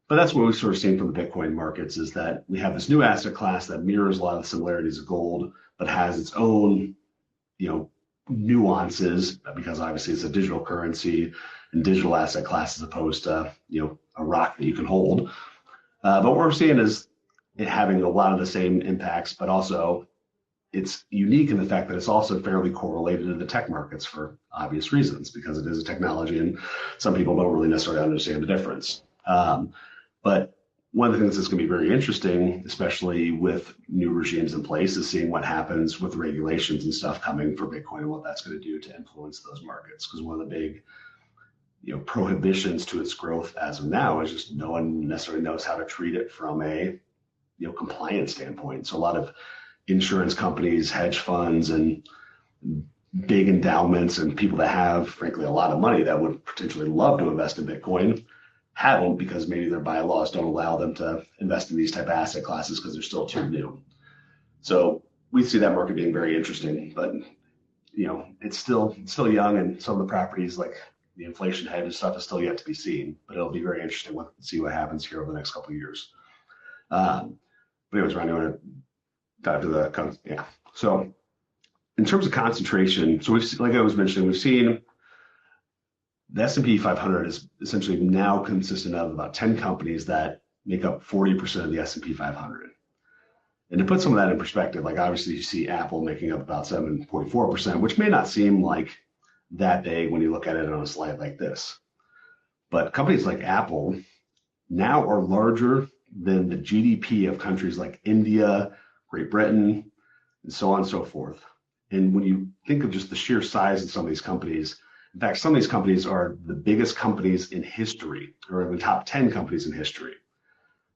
But that's what we've sort of seen from the Bitcoin markets, is that we have this new asset class that mirrors a lot of the similarities of gold, but has its own nuances, because obviously it's a digital currency and digital asset class as opposed to a rock that you can hold. But what we're seeing is it having a lot of the same impacts, but also it's unique in the fact that it's also fairly correlated to the tech markets for obvious reasons, because it is a technology and some people don't really necessarily understand the difference. But one of the things that's going to be very interesting, especially with new regimes in place, is seeing what happens with regulations and stuff coming for Bitcoin and what that's going to do to influence those markets. Because one of the big prohibitions to its growth as of now is just no one necessarily knows how to treat it from a compliance standpoint. So a lot of insurance companies, hedge funds, and big endowments and people that have, frankly, a lot of money that would potentially love to invest in Bitcoin haven't, because maybe their bylaws don't allow them to invest in these type of asset classes because they're still too new. So we see that market being very interesting, but it's still young, and some of the properties like the inflation hedge and stuff is still yet to be seen. But it'll be very interesting to see what happens here over the next couple of years. But anyways, Ron, you want to dive to the So in terms of concentration, so like I was mentioning, we've seen the S&P 500 is essentially now consistent of about 10 companies that make up 40% of the S&P 500. And to put some of that in perspective, like obviously you see Apple making up about 7.4%, which may not seem like that big when you look at it on a slide like this. But companies like Apple now are larger than the GDP of countries like India, Great Britain, and so on and so forth. And when you think of just the sheer size of some of these companies, in fact, some of these companies are the biggest companies in history, or in the top 10 companies in history,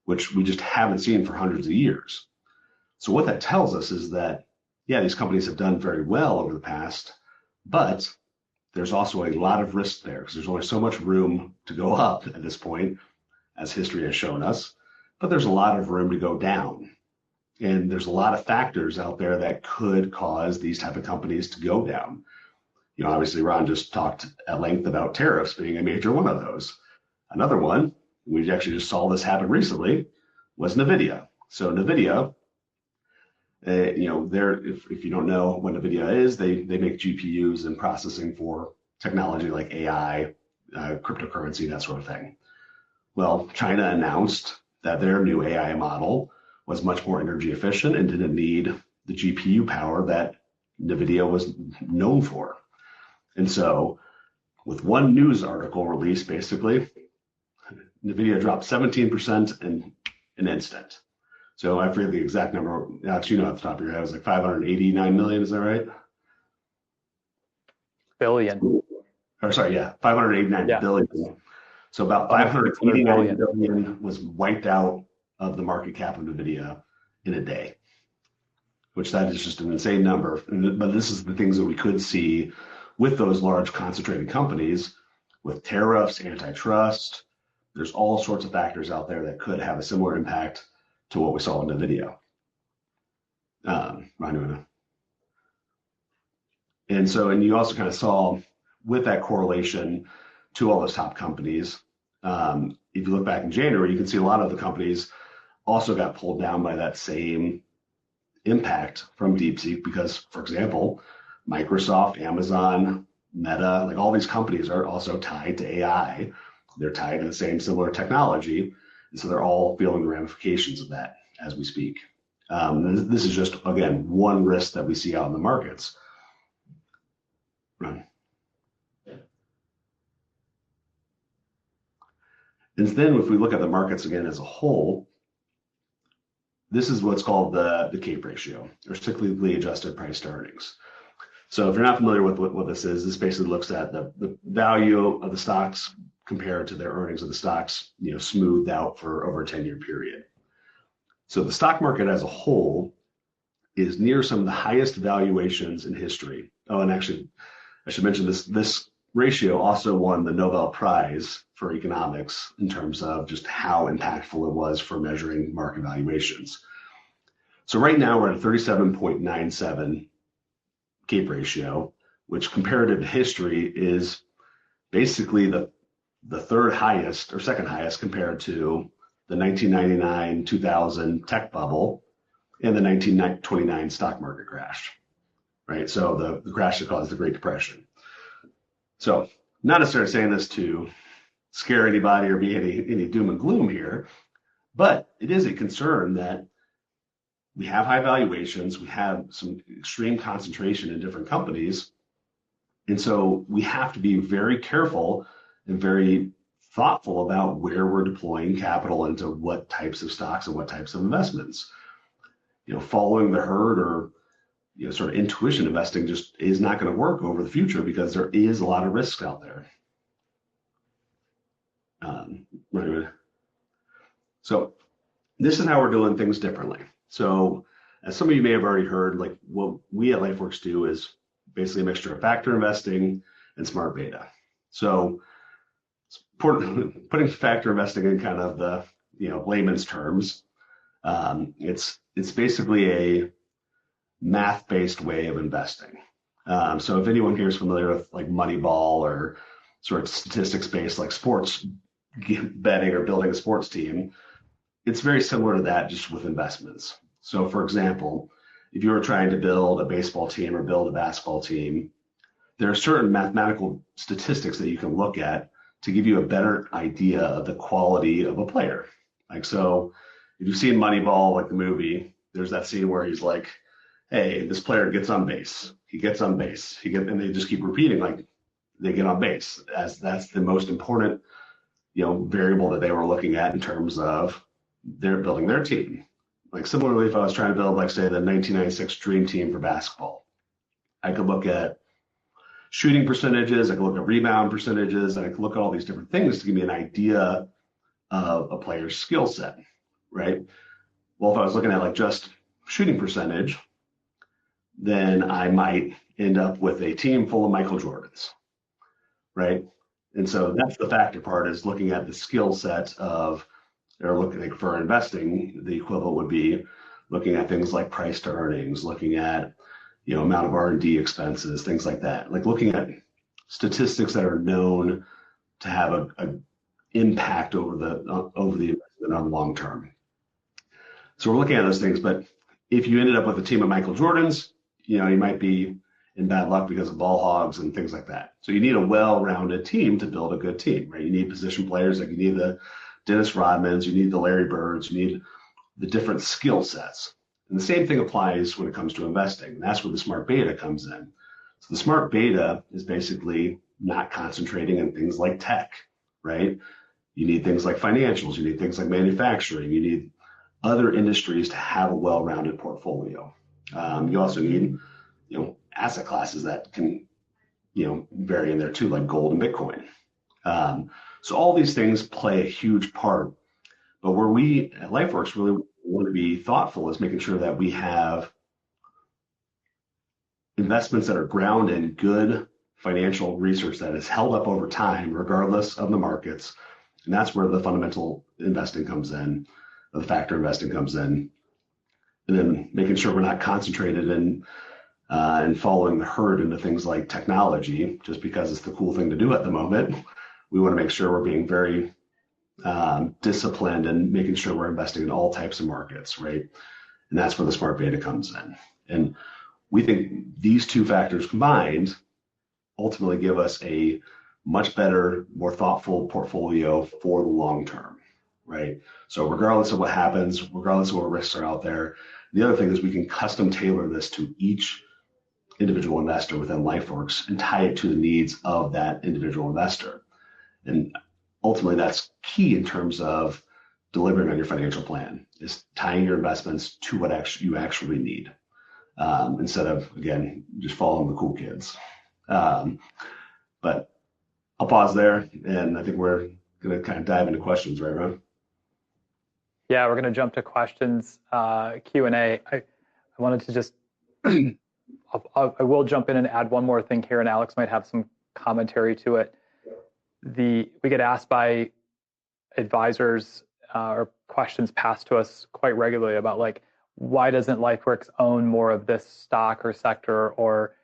which we just haven't seen for hundreds of years. So what that tells us is that, yeah, these companies have done very well over the past, but there's also a lot of risk there because there's only so much room to go up at this point, as history has shown us, but there's a lot of room to go down. And there's a lot of factors out there that could cause these type of companies to go down. Obviously, Ron just talked at length about tariffs being a major one of those. Another one, we actually just saw this happen recently, was NVIDIA. So NVIDIA, if you don't know what NVIDIA is, they make GPUs and processing for technology like AI, cryptocurrency, that sort of thing. Well, China announced that their new AI model was much more energy efficient and didn't need the GPU power that NVIDIA was known for. And so with one news article released, basically, NVIDIA dropped 17% in an instant. So I forget the exact number. Actually, off the top of your head, it was like 589 million. Is that right? Billion. Or sorry, yeah, 589 billion. So about 589 billion was wiped out of the market cap of NVIDIA in a day, which that is just an insane number. But this is the things that we could see with those large concentrated companies, with tariffs, antitrust. There's all sorts of factors out there that could have a similar impact to what we saw in NVIDIA. And you also kind of saw with that correlation to all those top companies, if you look back in January, you can see a lot of the companies also got pulled down by that same impact from DeepSeek because, for example, Microsoft, Amazon, Meta, like all these companies are also tied to AI. They're tied to the same similar technology. And so they're all feeling the ramifications of that as we speak. This is just, again, one risk that we see out in the markets. Run. And then if we look at the markets again as a whole, this is what's called the CAPE ratio, or cyclically adjusted price to earnings. So if you're not familiar with what this is, this basically looks at the value of the stocks compared to their earnings of the stocks, smoothed out for over a 10-year period. So the stock market as a whole is near some of the highest valuations in history. Oh, and actually, I should mention this ratio also won the Nobel Prize for economics in terms of just how impactful it was for measuring market valuations. So right now we're at a 37.97 CAPE ratio, which comparative to history is basically the third highest or second highest compared to the 1999-2000 tech bubble and the 1929 stock market crash, right? So the crash that caused the Great Depression. So not necessarily saying this to scare anybody or be any doom and gloom here, but it is a concern that we have high valuations, we have some extreme concentration in different companies, and so we have to be very careful and very thoughtful about where we're deploying capital into what types of stocks and what types of investments. Following the herd or sort of intuition investing just is not going to work over the future because there is a lot of risks out there. So this is how we're doing things differently. So as some of you may have already heard, like what we at LifeWorks do is basically a mixture of factor investing and smart beta. So putting factor investing in kind of the layman's terms, it's basically a math-based way of investing. So if anyone here is familiar with like Moneyball or sort of statistics-based like sports betting or building a sports team, it's very similar to that, just with investments. So for example, if you were trying to build a baseball team or build a basketball team, there are certain mathematical statistics that you can look at to give you a better idea of the quality of a player. Like, so if you've seen Moneyball, like the movie, there's that scene where he's like, hey, this player gets on base. He gets on base. And they just keep repeating, like, they get on base, as that's the most important, variable that they were looking at in terms of they're building their team. Like similarly, if I was trying to build, like say, the 1996 dream team for basketball, I could look at shooting percentages, I could look at rebound percentages, and I could look at all these different things to give me an idea of a player's skill set, right? Well, if I was looking at like just shooting percentage, then I might end up with a team full of Michael Jordans, right? And so that's the factor part, is looking at the skill set of, or looking like for investing, the equivalent would be looking at things like price to earnings, looking at amount of R&D expenses, things like that, like looking at statistics that are known to have a impact over the investment on long term. So we're looking at those things, but if you ended up with a team of Michael Jordans, you might be in bad luck because of ball hogs and things like that. So you need a well-rounded team to build a good team, right? You need position players, like you need the Dennis Rodmans, you need the Larry Birds, you need the different skill sets. And the same thing applies when it comes to investing. And that's where the smart beta comes in. So the smart beta is basically not concentrating in things like tech, right? You need things like financials, you need things like manufacturing, you need other industries to have a well-rounded portfolio. You also need, asset classes that can, vary in there too, like gold and Bitcoin. So all these things play a huge part. But where we at LifeWorks really want to be thoughtful is making sure that we have investments that are grounded in good financial research that is held up over time, regardless of the markets. And that's where the fundamental investing comes in, the factor investing comes in. And then making sure we're not concentrated in and following the herd into things like technology, just because it's the cool thing to do at the moment. We want to make sure we're being very disciplined and making sure we're investing in all types of markets, right? And that's where the smart beta comes in. And we think these two factors combined ultimately give us a much better, more thoughtful portfolio for the long term, right? So regardless of what happens, regardless of what risks are out there, the other thing is we can custom tailor this to each individual investor within LifeWorks and tie it to the needs of that individual investor. And ultimately, that's key in terms of delivering on your financial plan, is tying your investments to what you actually need, instead of, again, just following the cool kids. But I'll pause there, and I think we're going to kind of dive into questions, right, Ron? Yeah, we're going to jump to questions, Q&A. I wanted to just, I will jump in and add one more thing here, and Alex might have some commentary to it. We get asked by advisors or questions passed to us quite regularly about, like, why doesn't LifeWorks own more of this stock or sector, or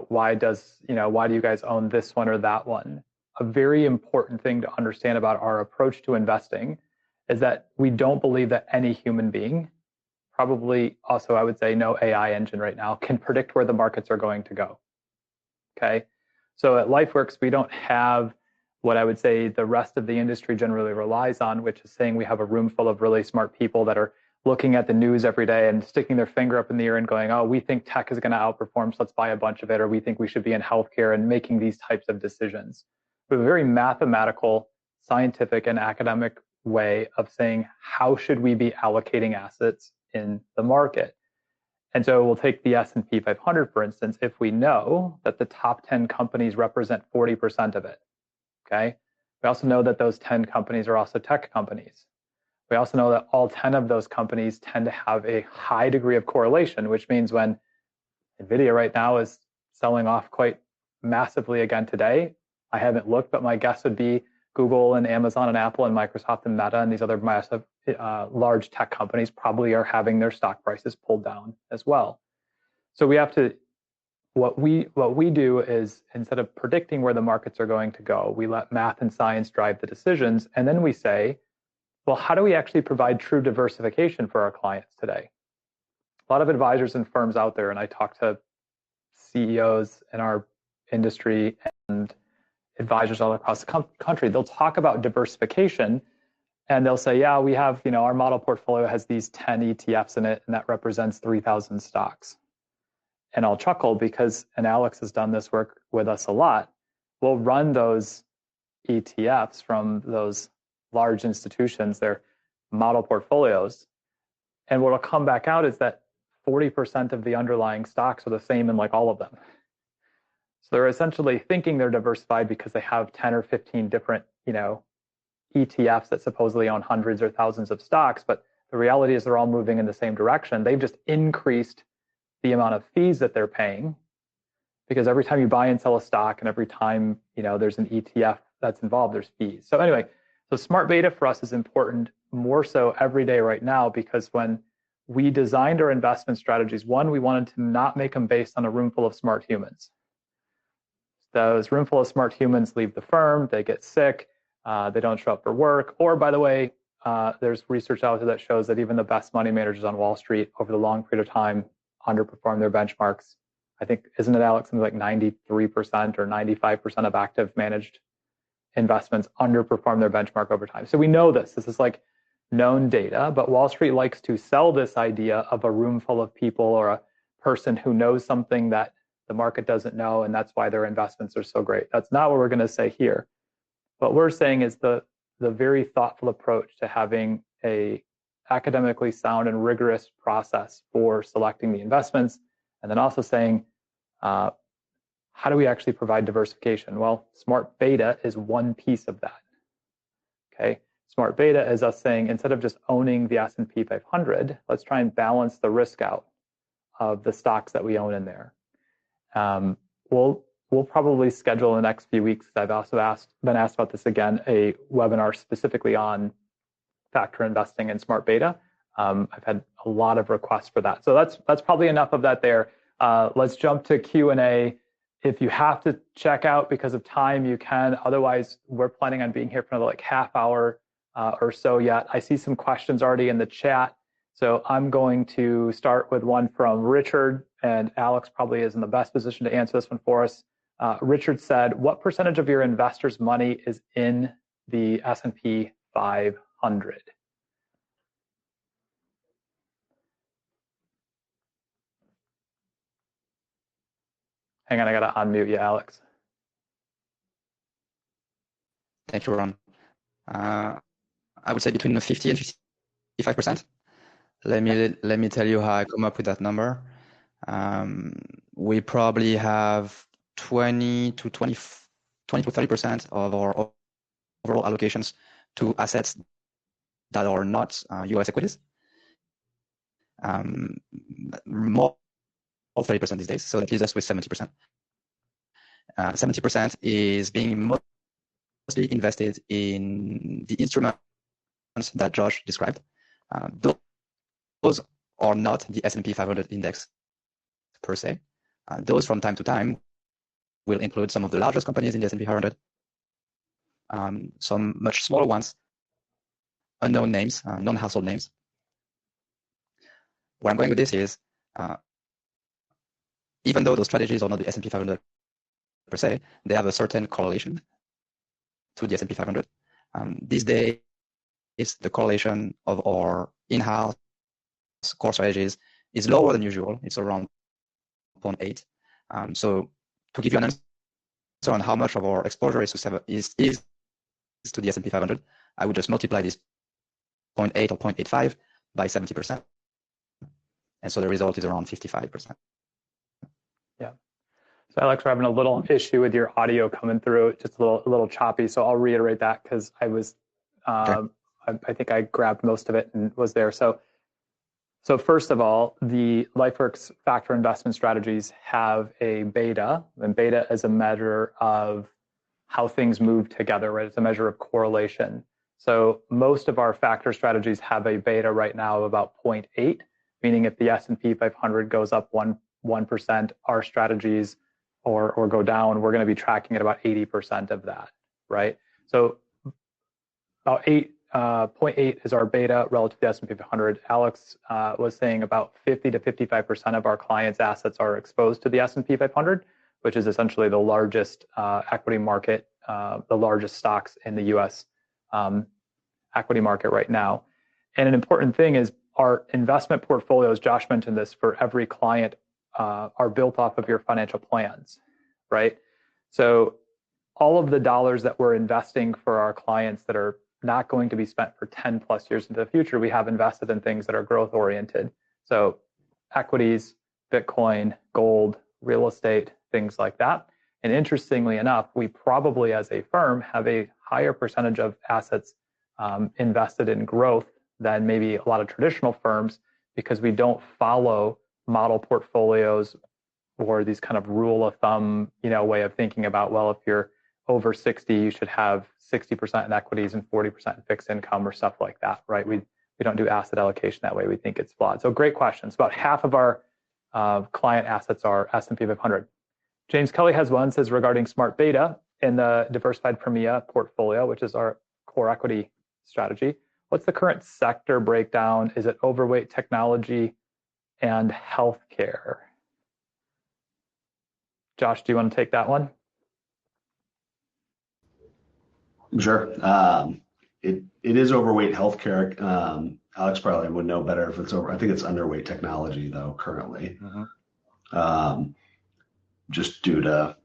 why do you guys own this one or that one? A very important thing to understand about our approach to investing is that we don't believe that any human being, probably also I would say no AI engine right now, can predict where the markets are going to go. Okay, so at LifeWorks we don't have what I would say the rest of the industry generally relies on, which is saying we have a room full of really smart people that are looking at the news every day and sticking their finger up in the air and going, oh, we think tech is going to outperform, so let's buy a bunch of it, or we think we should be in healthcare, and making these types of decisions. We have a very mathematical, scientific, and academic way of saying, how should we be allocating assets in the market? And so we'll take the S&P 500, for instance. If we know that the top 10 companies represent 40% of it, okay? We also know that those 10 companies are also tech companies. We also know that all 10 of those companies tend to have a high degree of correlation, which means when NVIDIA right now is selling off quite massively again today, I haven't looked, but my guess would be Google and Amazon and Apple and Microsoft and Meta and these other massive large tech companies probably are having their stock prices pulled down as well. So we have to, what we do is, instead of predicting where the markets are going to go, we let math and science drive the decisions, and then we say, well, how do we actually provide true diversification for our clients today? A lot of advisors and firms out there, and I talk to CEOs in our industry and advisors all across the country, they'll talk about diversification and they'll say, yeah, we have, our model portfolio has these 10 ETFs in it, and that represents 3,000 stocks. And I'll chuckle because, and Alex has done this work with us a lot, we'll run those ETFs from those large institutions, their model portfolios, and what'll come back out is that 40% of the underlying stocks are the same in like all of them. So they're essentially thinking they're diversified because they have 10 or 15 different, ETFs that supposedly own hundreds or thousands of stocks, but the reality is they're all moving in the same direction. They've just increased the amount of fees that they're paying, because every time you buy and sell a stock and every time, there's an ETF that's involved, there's fees. So anyway, so smart beta for us is important, more so every day right now, because when we designed our investment strategies, one, we wanted to not make them based on a room full of smart humans. Those room full of smart humans leave the firm, they get sick, they don't show up for work, or by the way, there's research out there that shows that even the best money managers on Wall Street over the long period of time underperform their benchmarks. I think, isn't it, Alex, something like 93% or 95% of active managed investments underperform their benchmark over time. So we know this. This is like known data, but Wall Street likes to sell this idea of a room full of people or a person who knows something that the market doesn't know, and that's why their investments are so great. That's not what we're going to say here. What we're saying is the very thoughtful approach to having a academically sound and rigorous process for selecting the investments, and then also saying, how do we actually provide diversification? Well, smart beta is one piece of that. Okay, smart beta is us saying, instead of just owning the S&P 500, let's try and balance the risk out of the stocks that we own in there. We'll probably schedule in the next few weeks, I've also been asked about this again, a webinar specifically on factor investing in smart beta. I've had a lot of requests for that. So that's probably enough of that there. Let's jump to Q&A. If you have to check out because of time, you can. Otherwise, we're planning on being here for another like half hour or so yet. I see some questions already in the chat. So I'm going to start with one from Richard, and Alex probably is in the best position to answer this one for us. Richard said, what percentage of your investors' money is in the S&P 500? Hang on, I got to unmute you, Alex. Thank you, Ron. I would say between 50 and 55%. Let me tell you how I come up with that number. We probably have 20 to 30% of our overall allocations to assets that are not US equities. More of 30% these days, so that leaves us with 70%. 70% is being mostly invested in the instruments that Josh described. Those are not the S&P 500 index per se. Those from time to time will include some of the largest companies in the S&P 500, some much smaller ones, unknown names, non-household names. Where I'm going with this is, even though those strategies are not the S&P 500 per se, they have a certain correlation to the S&P 500. These days, the correlation of our in-house core strategies is lower than usual. It's around 0.8. So to give you an answer on how much of our exposure is to the S&P 500, I would just multiply this 0.8 or 0.85 by 70%. And so the result is around 55%. Yeah. So Alex, we're having a little issue with your audio coming through, just a little choppy. So I'll reiterate that because I was, Okay. I think I grabbed most of it and was there. So first of all, the LifeWorks factor investment strategies have a beta, and beta is a measure of how things move together, right? It's a measure of correlation. So most of our factor strategies have a beta right now of about 0.8, meaning if the S&P 500 goes up 1%, our strategies or go down, we're going to be tracking at about 80% of that, right? So about 0.8 is our beta relative to the S&P 500. Alex was saying about 50 to 55% of our clients' assets are exposed to the S&P 500, which is essentially the largest equity market, the largest stocks in the U.S. Equity market right now. And an important thing is our investment portfolios, Josh mentioned this, for every client are built off of your financial plans, right? So all of the dollars that we're investing for our clients that are not going to be spent for 10 plus years into the future, we have invested in things that are growth oriented. So equities, Bitcoin, gold, real estate, things like that. And interestingly enough, we probably as a firm have a higher percentage of assets invested in growth than maybe a lot of traditional firms, because we don't follow model portfolios or these kind of rule of thumb, way of thinking about, well, if you're over 60, you should have 60% in equities and 40% in fixed income or stuff like that, right? We don't do asset allocation that way. We think it's flawed. So great questions. About half of our client assets are S&P 500. James Kelly has one, says regarding smart beta in the diversified Premia portfolio, which is our core equity strategy. What's the current sector breakdown? Is it overweight technology and healthcare? Josh, do you want to take that one? Sure. It is overweight healthcare. Alex probably would know better if it's over. I think it's underweight technology though currently, just due to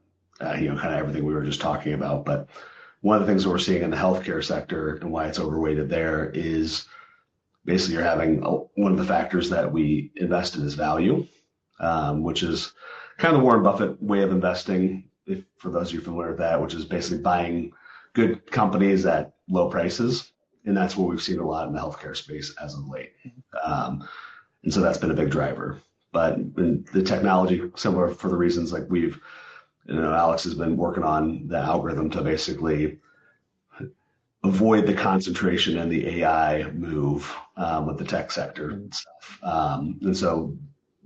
kind of everything we were just talking about. But one of the things that we're seeing in the healthcare sector and why it's overweighted there is basically you're having one of the factors that we invest in is value, which is kind of the Warren Buffett way of investing. If for those of you familiar with that, which is basically buying good companies at low prices. And that's what we've seen a lot in the healthcare space as of late. And so that's been a big driver. But the technology, similar for the reasons like Alex has been working on the algorithm to basically avoid the concentration and the AI move with the tech sector and stuff. And so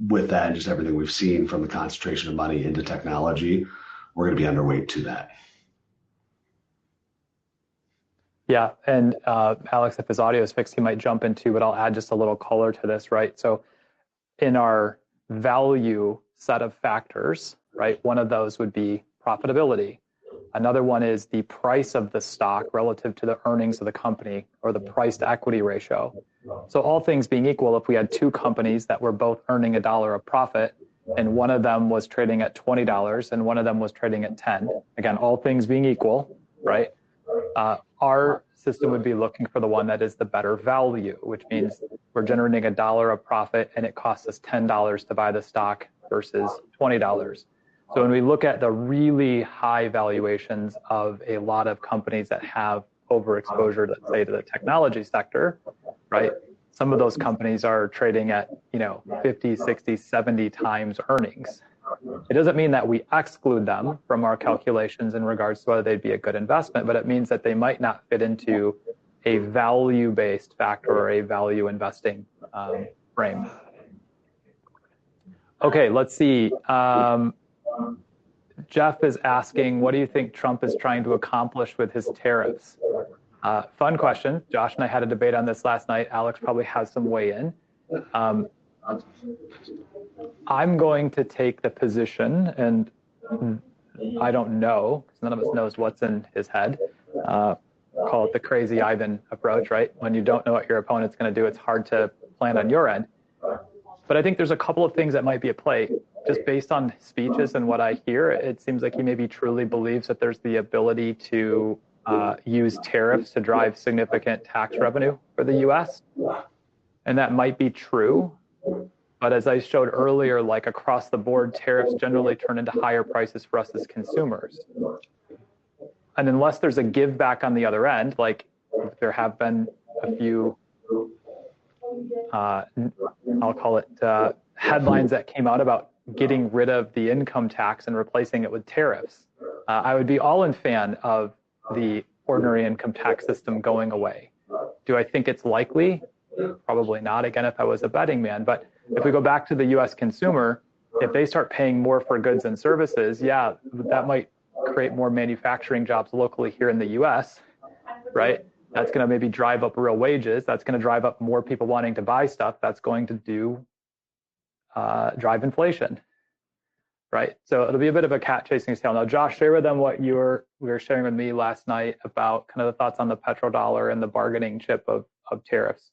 with that and just everything we've seen from the concentration of money into technology, we're going to be underweight to that. Yeah, and Alex, if his audio is fixed, he might jump in too, but I'll add just a little color to this, right? So in our value set of factors, right, one of those would be profitability. Another one is the price of the stock relative to the earnings of the company, or the price to equity ratio. So all things being equal, if we had two companies that were both earning $1 of profit, and one of them was trading at $20 and one of them was trading at 10, again, all things being equal, right? Our system would be looking for the one that is the better value, which means we're generating $1 of profit and it costs us $10 to buy the stock versus $20. So when we look at the really high valuations of a lot of companies that have overexposure, let's say, to the technology sector, right? Some of those companies are trading at 50, 60, 70 times earnings. It doesn't mean that we exclude them from our calculations in regards to whether they'd be a good investment, but it means that they might not fit into a value-based factor or a value investing frame. Okay, let's see. Jeff is asking, what do you think Trump is trying to accomplish with his tariffs? Fun question. Josh and I had a debate on this last night. Alex probably has some weigh in. I'm going to take the position, and I don't know, because none of us knows what's in his head. Call it the crazy Ivan approach, right? When you don't know what your opponent's going to do, it's hard to plan on your end. But I think there's a couple of things that might be at play. Just based on speeches and what I hear, it seems like he maybe truly believes that there's the ability to use tariffs to drive significant tax revenue for the U.S. And that might be true. But as I showed earlier, like across the board, tariffs generally turn into higher prices for us as consumers. And unless there's a give back on the other end, like there have been a few, I'll call it headlines that came out about getting rid of the income tax and replacing it with tariffs. I would be all in fan of the ordinary income tax system going away. Do I think it's likely? Probably not, again, if I was a betting man. But if we go back to the US consumer, if they start paying more for goods and services, yeah, that might create more manufacturing jobs locally here in the US, right? That's going to maybe drive up real wages. That's going to drive up more people wanting to buy stuff. That's going to drive inflation, right? So it'll be a bit of a cat chasing its tail. Now, Josh, share with them what we were sharing with me last night about kind of the thoughts on the petrodollar and the bargaining chip of tariffs.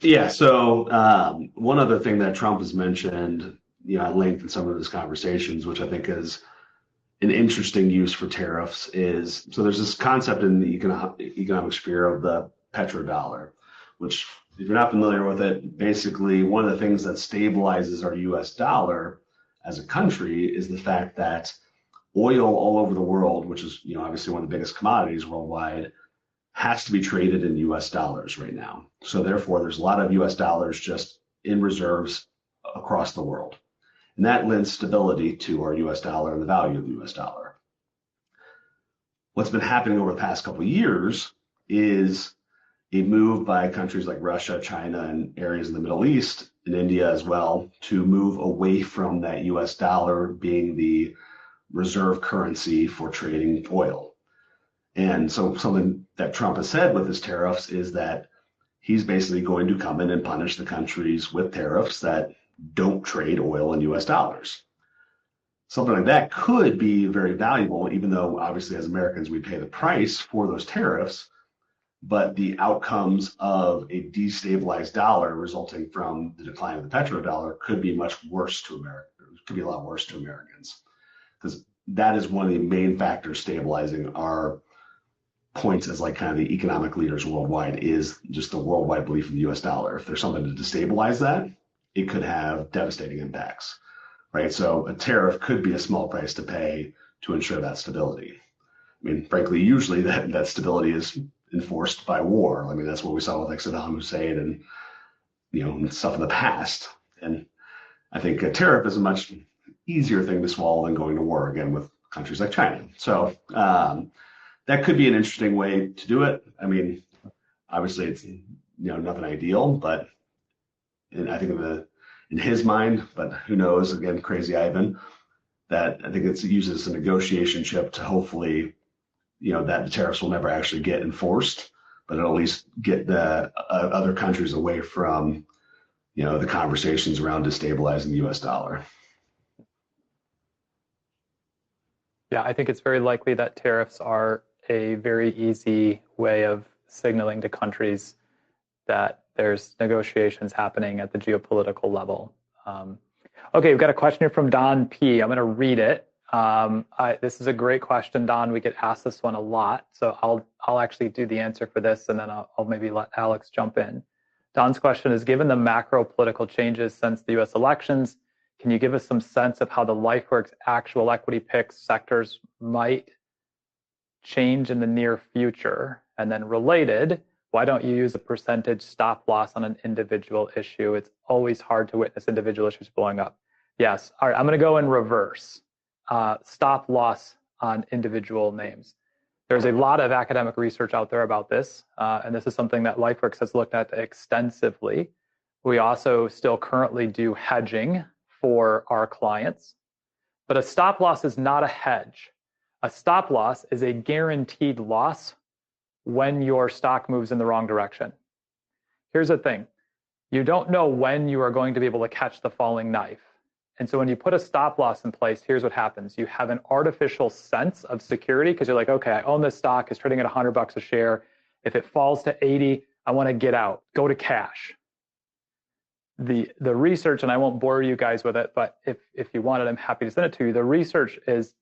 Yeah, so one other thing that Trump has mentioned, at length in some of his conversations, which I think is an interesting use for tariffs, is so there's this concept in the economic sphere of the petrodollar, which, if you're not familiar with it, basically one of the things that stabilizes our US dollar as a country is the fact that oil all over the world, which is obviously one of the biggest commodities worldwide, has to be traded in US dollars right now. So therefore, there's a lot of US dollars just in reserves across the world. And that lends stability to our US dollar and the value of the US dollar. What's been happening over the past couple of years is a move by countries like Russia, China, and areas in the Middle East, and India as well, to move away from that US dollar being the reserve currency for trading oil. And so something that Trump has said with his tariffs is that he's basically going to come in and punish the countries with tariffs that don't trade oil in US dollars. Something like that could be very valuable, even though obviously as Americans we pay the price for those tariffs, but the outcomes of a destabilized dollar resulting from the decline of the petrodollar could be much worse to Americans, could be a lot worse to Americans, because that is one of the main factors stabilizing our points as like kind of the economic leaders worldwide, is just the worldwide belief in the US dollar. If there's something to destabilize that, it could have devastating impacts, right? So a tariff could be a small price to pay to ensure that stability. I mean, frankly, usually that stability is enforced by war. I mean, that's what we saw with like Saddam Hussein and stuff in the past. And I think a tariff is a much easier thing to swallow than going to war again with countries like China. So that could be an interesting way to do it. I mean, obviously it's nothing ideal, but I think in his mind, but who knows, again, crazy Ivan, that I think it's used as a negotiation chip to hopefully that the tariffs will never actually get enforced, but it'll at least get the other countries away from, the conversations around destabilizing the U.S. dollar. Yeah, I think it's very likely that tariffs are a very easy way of signaling to countries that there's negotiations happening at the geopolitical level. Okay, we've got a question here from Don P. I'm going to read it. This is a great question, Don. We get asked this one a lot, so I'll actually do the answer for this, and then I'll maybe let Alex jump in. Don's question is, given the macro political changes since the U.S. elections, can you give us some sense of how the LifeWorks actual equity picks sectors might change in the near future? And then related, why don't you use a percentage stop loss on an individual issue? It's always hard to witness individual issues blowing up. Yes. All right, I'm going to go in reverse. Stop loss on individual names. There's a lot of academic research out there about this, and this is something that LifeWorks has looked at extensively. We also still currently do hedging for our clients, but a stop loss is not a hedge. A stop loss is a guaranteed loss when your stock moves in the wrong direction. Here's the thing. You don't know when you are going to be able to catch the falling knife. And so when you put a stop loss in place, here's what happens. You have an artificial sense of security because you're like, okay, I own this stock, it's trading at $100 a share. If it falls to 80, I want to get out, go to cash. The research, and I won't bore you guys with it, but if you want it, I'm happy to send it to you. The research is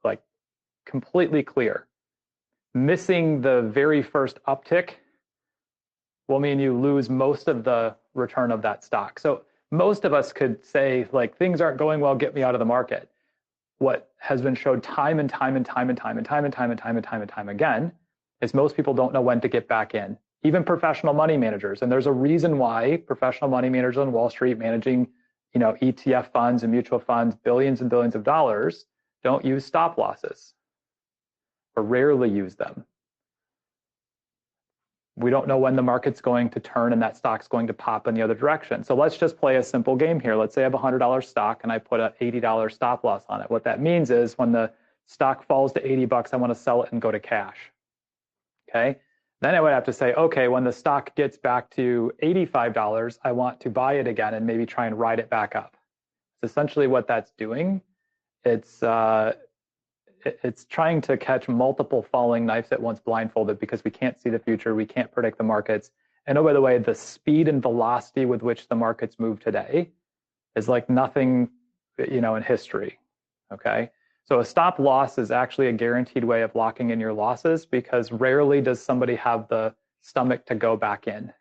like completely clear. Missing the very first uptick will mean you lose most of the return of that stock. So most of us could say, like, things aren't going well, get me out of the market. What has been showed time and time again is most people don't know when to get back in. Even professional money managers, and there's a reason why professional money managers on Wall Street managing, ETF funds and mutual funds, billions and billions of dollars, don't use stop losses or rarely use them. We don't know when the market's going to turn and that stock's going to pop in the other direction. So let's just play a simple game here. Let's say I have a $100 stock and I put an $80 stop loss on it. What that means is when the stock falls to 80 bucks, I want to sell it and go to cash. Okay. Then I would have to say, okay, when the stock gets back to $85, I want to buy it again and maybe try and ride it back up. It's essentially what that's doing. It's trying to catch multiple falling knives at once blindfolded because we can't see the future, we can't predict the markets. And oh, by the way, the speed and velocity with which the markets move today is like nothing, in history, okay? So a stop loss is actually a guaranteed way of locking in your losses because rarely does somebody have the stomach to go back in.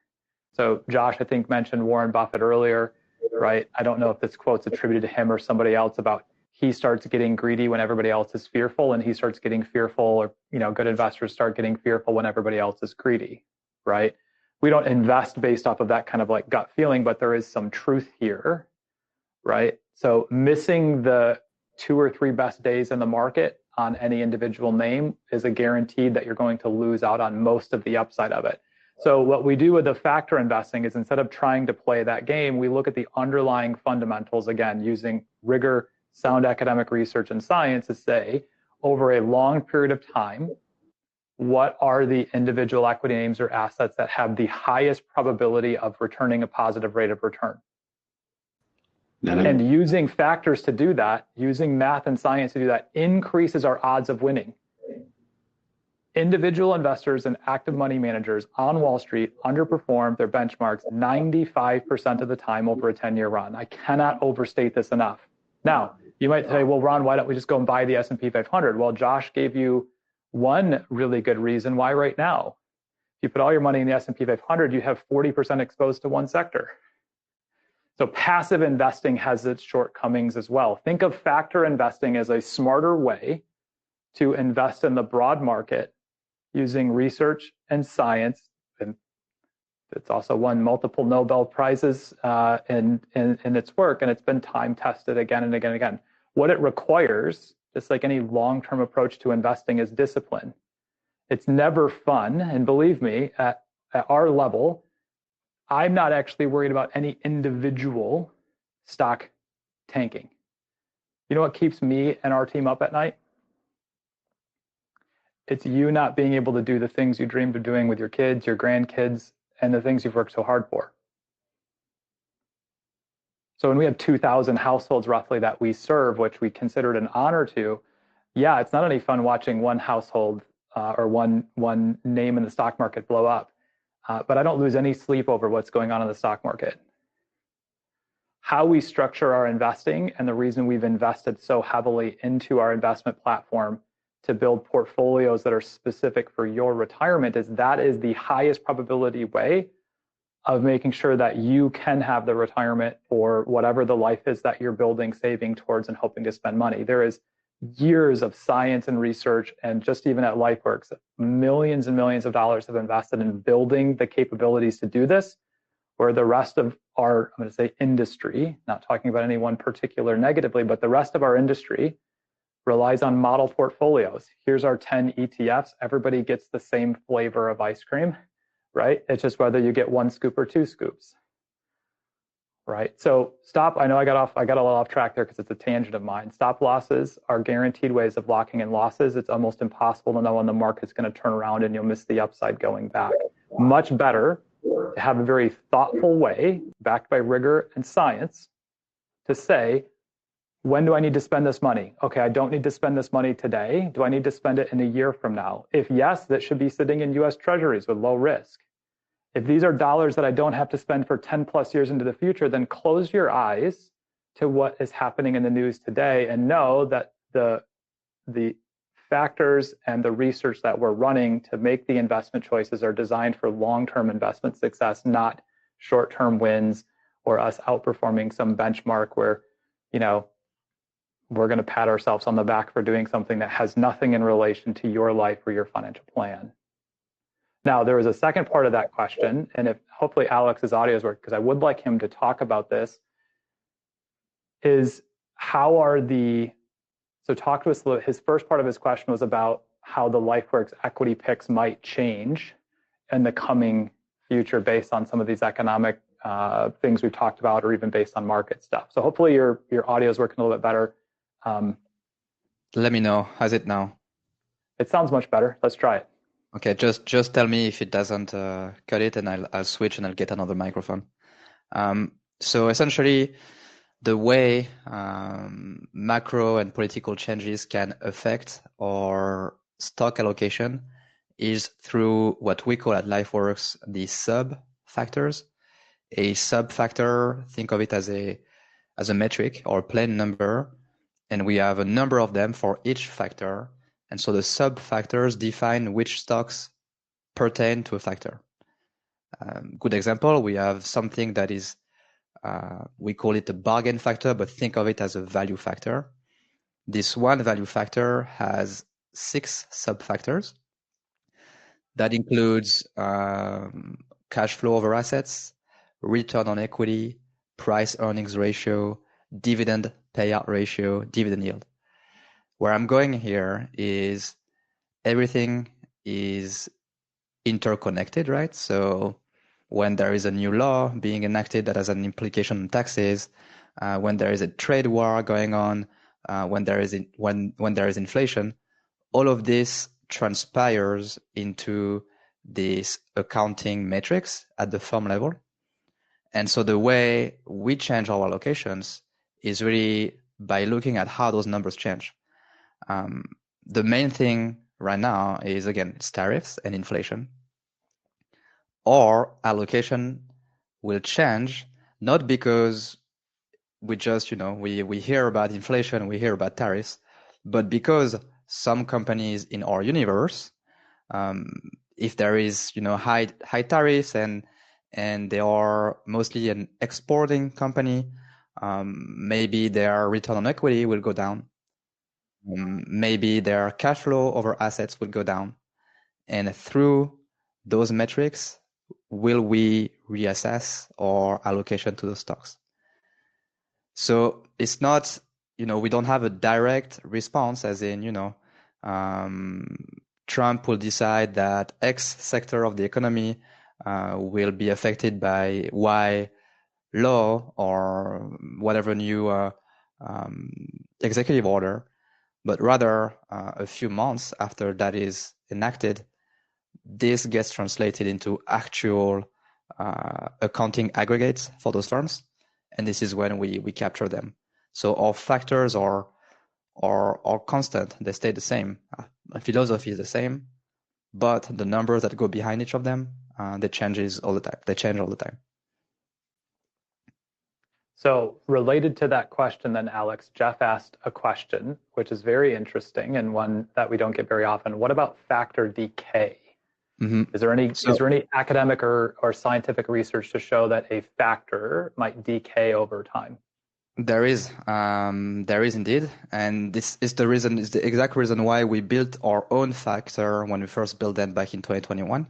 So Josh, I think, mentioned Warren Buffett earlier, right? I don't know if this quote's attributed to him or somebody else about he starts getting greedy when everybody else is fearful, and he starts getting fearful, or good investors start getting fearful when everybody else is greedy, right? We don't invest based off of that kind of like gut feeling, but there is some truth here, right? So missing the 2 or 3 best days in the market on any individual name is a guarantee that you're going to lose out on most of the upside of it. So what we do with the factor investing is instead of trying to play that game, we look at the underlying fundamentals, again, using rigor, sound academic research and science to say, over a long period of time, what are the individual equity names or assets that have the highest probability of returning a positive rate of return? And using factors to do that, using math and science to do that, increases our odds of winning. Individual investors and active money managers on Wall Street underperform their benchmarks 95% of the time over a 10-year run. I cannot overstate this enough. Now, you might say, well, Ron, why don't we just go and buy the S&P 500? Well, Josh gave you one really good reason why right now. If you put all your money in the S&P 500, you have 40% exposed to one sector. So passive investing has its shortcomings as well. Think of factor investing as a smarter way to invest in the broad market using research and science. And it's also won multiple Nobel Prizes in its work, and it's been time tested again and again and again. What it requires, just like any long-term approach to investing, is discipline. It's never fun, and believe me, at our level, I'm not actually worried about any individual stock tanking. You know what keeps me and our team up at night? It's you not being able to do the things you dreamed of doing with your kids, your grandkids, and the things you've worked so hard for. So when we have 2,000 households roughly that we serve, which we consider it an honor to, yeah, it's not any fun watching one household or one name in the stock market blow up. But I don't lose any sleep over what's going on in the stock market. How we structure our investing and the reason we've invested so heavily into our investment platform to build portfolios that are specific for your retirement is that is the highest probability way of making sure that you can have the retirement or whatever the life is that you're building, saving towards, and hoping to spend money. There is years of science and research, and just even at Lifeworks, millions and millions of dollars have invested in building the capabilities to do this, where the rest of our, I'm going to say industry, not talking about any one particular negatively, but the rest of our industry relies on model portfolios. Here's our 10 ETFs. Everybody gets the same flavor of ice cream, right? It's just whether you get 1 scoop or 2 scoops, right? So stop. I know I got a little off track there because it's a tangent of mine. Stop losses are guaranteed ways of locking in losses. It's almost impossible to know when the market's going to turn around and you'll miss the upside going back. Much better to have a very thoughtful way, backed by rigor and science, to say, when do I need to spend this money? Okay, I don't need to spend this money today. Do I need to spend it in a year from now? If yes, that should be sitting in US Treasuries with low risk. If these are dollars that I don't have to spend for 10 plus years into the future, then close your eyes to what is happening in the news today and know that the factors and the research that we're running to make the investment choices are designed for long-term investment success, not short-term wins or us outperforming some benchmark where, you know, we're going to pat ourselves on the back for doing something that has nothing in relation to your life or your financial plan. Now, there was a second part of that question, and if hopefully Alex's audio is working, because I would like him to talk about this, is how are the, so talk to us, his first part of his question was about how the Lifeworks equity picks might change in the coming future based on some of these economic things we've talked about, or even based on market stuff. So hopefully your audio is working a little bit better. Let me know. How's it now? It sounds much better. Let's try it. Okay, just tell me if it doesn't cut it, and I'll switch and I'll get another microphone. So essentially, the way macro and political changes can affect our stock allocation is through what we call at Lifeworks the sub factors. A sub factor, think of it as a metric or a plain number, and we have a number of them for each factor. And so the sub factors define which stocks pertain to a factor. Good example, we have something that is, we call it a bargain factor, but think of it as a value factor. This one value factor has 6 sub factors. That includes cash flow over assets, return on equity, price earnings ratio, dividend payout ratio, dividend yield. Where I'm going here is everything is interconnected, right? So when there is a new law being enacted that has an implication on taxes, when there is a trade war going on, when there is inflation, all of this transpires into these accounting metrics at the firm level. And so the way we change our allocations is really by looking at how those numbers change. The main thing right now is, again, it's tariffs and inflation. Our allocation will change, not because we just, we hear about inflation, we hear about tariffs, but because some companies in our universe, if there is, high tariffs and they are mostly an exporting company, maybe their return on equity will go down. Maybe their cash flow over assets will go down. And through those metrics, will we reassess our allocation to those stocks? So it's not, we don't have a direct response as in, Trump will decide that X sector of the economy will be affected by Y law or whatever new executive order. But rather, a few months after that is enacted, this gets translated into actual accounting aggregates for those firms, and this is when we capture them. So our factors are constant; they stay the same. The philosophy is the same, but the numbers that go behind each of them, they change all the time. So related to that question then, Alex, Jeff asked a question, which is very interesting and one that we don't get very often. What about factor decay? Mm-hmm. Is there any academic or scientific research to show that a factor might decay over time? There is indeed, and this is the exact reason why we built our own factor when we first built that back in 2021.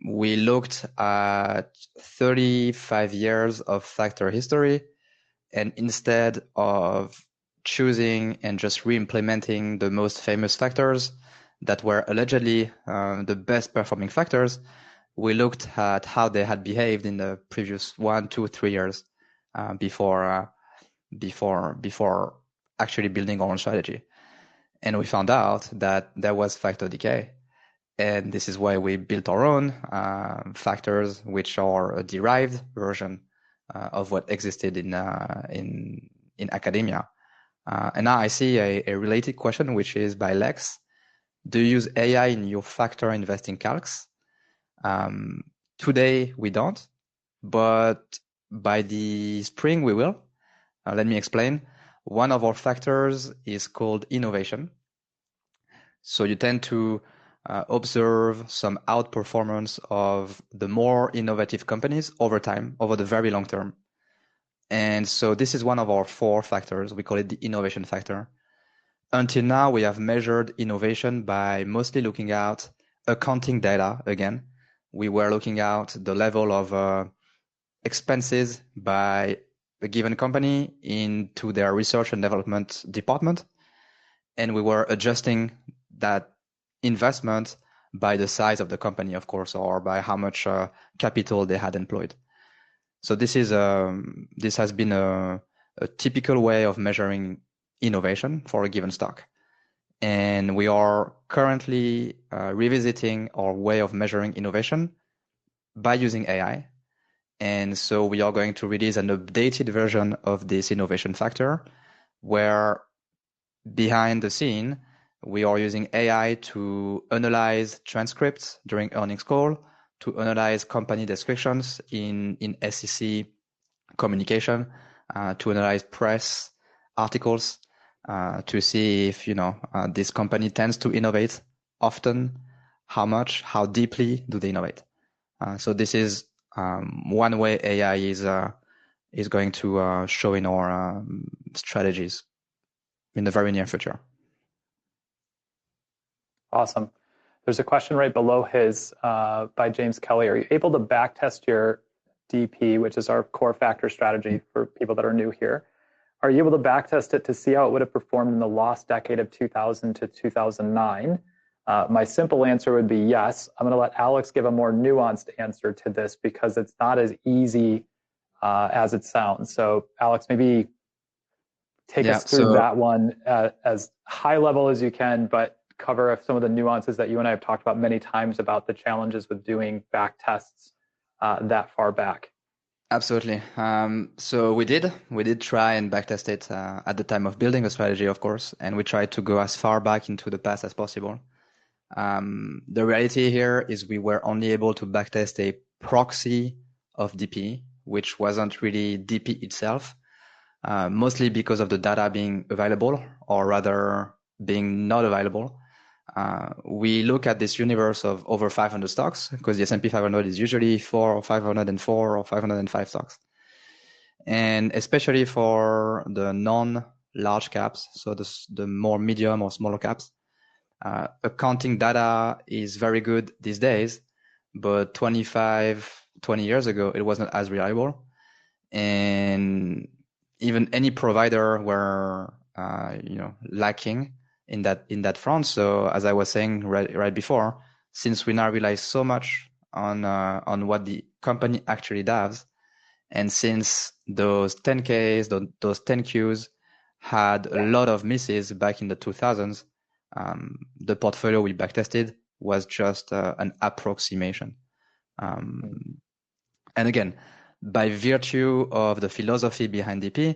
We looked at 35 years of factor history, and instead of choosing and just re-implementing the most famous factors that were allegedly the best performing factors, we looked at how they had behaved in the previous 1, 2, 3 years before actually building our own strategy. And we found out that there was factor decay. And this is why we built our own factors, which are a derived version of what existed in academia. And now I see a related question, which is by Lex. Do you use AI in your factor investing calcs? Today we don't, but by the spring we will. Let me explain. One of our factors is called innovation. So you tend to observe some outperformance of the more innovative companies over time, over the very long term. And so this is one of our 4 factors. We call it the innovation factor. Until now, we have measured innovation by mostly looking at accounting data again. We were looking at the level of expenses by a given company into their research and development department. And we were adjusting that investment by the size of the company, of course, or by how much capital they had employed. So this has been a typical way of measuring innovation for a given stock. And we are currently revisiting our way of measuring innovation by using AI. And so we are going to release an updated version of this innovation factor where behind the scene, we are using AI to analyze transcripts during earnings call, to analyze company descriptions in SEC communication, to analyze press articles, to see if this company tends to innovate often, how much, how deeply do they innovate. So this is one way AI is going to show in our strategies in the very near future. Awesome. There's a question right below his by James Kelly. Are you able to backtest your DP, which is our core factor strategy for people that are new here? Are you able to backtest it to see how it would have performed in the lost decade of 2000 to 2009? My simple answer would be yes. I'm going to let Alex give a more nuanced answer to this because it's not as easy as it sounds. So Alex, maybe take us through that one as high level as you can, but cover some of the nuances that you and I have talked about many times about the challenges with doing back tests that far back. Absolutely. So we did try and backtest it at the time of building a strategy, of course, and we tried to go as far back into the past as possible. The reality here is we were only able to backtest a proxy of DP, which wasn't really DP itself, mostly because of the data being available, or rather being not available. We look at this universe of over 500 stocks because the S&P 500 is usually 504 or 505 stocks. And especially for the non-large caps, so the more medium or smaller caps, accounting data is very good these days, but 20 years ago, it wasn't as reliable. And even any provider were lacking in that front. So as I was saying right before, since we now rely so much on what the company actually does, and since those 10Ks, those 10Qs had a lot of misses back in the 2000s, The portfolio we backtested was just an approximation. And again, by virtue of the philosophy behind DP,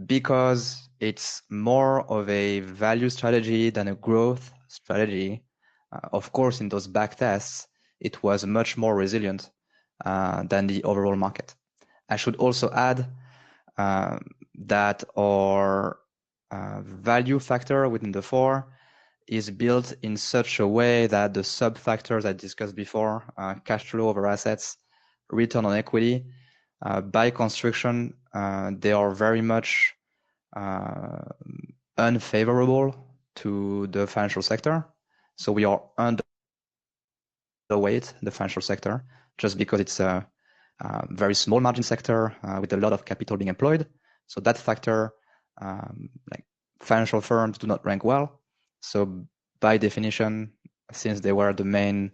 because it's more of a value strategy than a growth strategy, of course, in those back tests, it was much more resilient than the overall market. I should also add that our value factor within the 4 is built in such a way that the sub-factors I discussed before, cash flow over assets, return on equity, by construction, they are very much unfavorable to the financial sector. So we are underweight the financial sector just because it's a very small margin sector with a lot of capital being employed. So that factor, like financial firms do not rank well. So by definition, since they were the main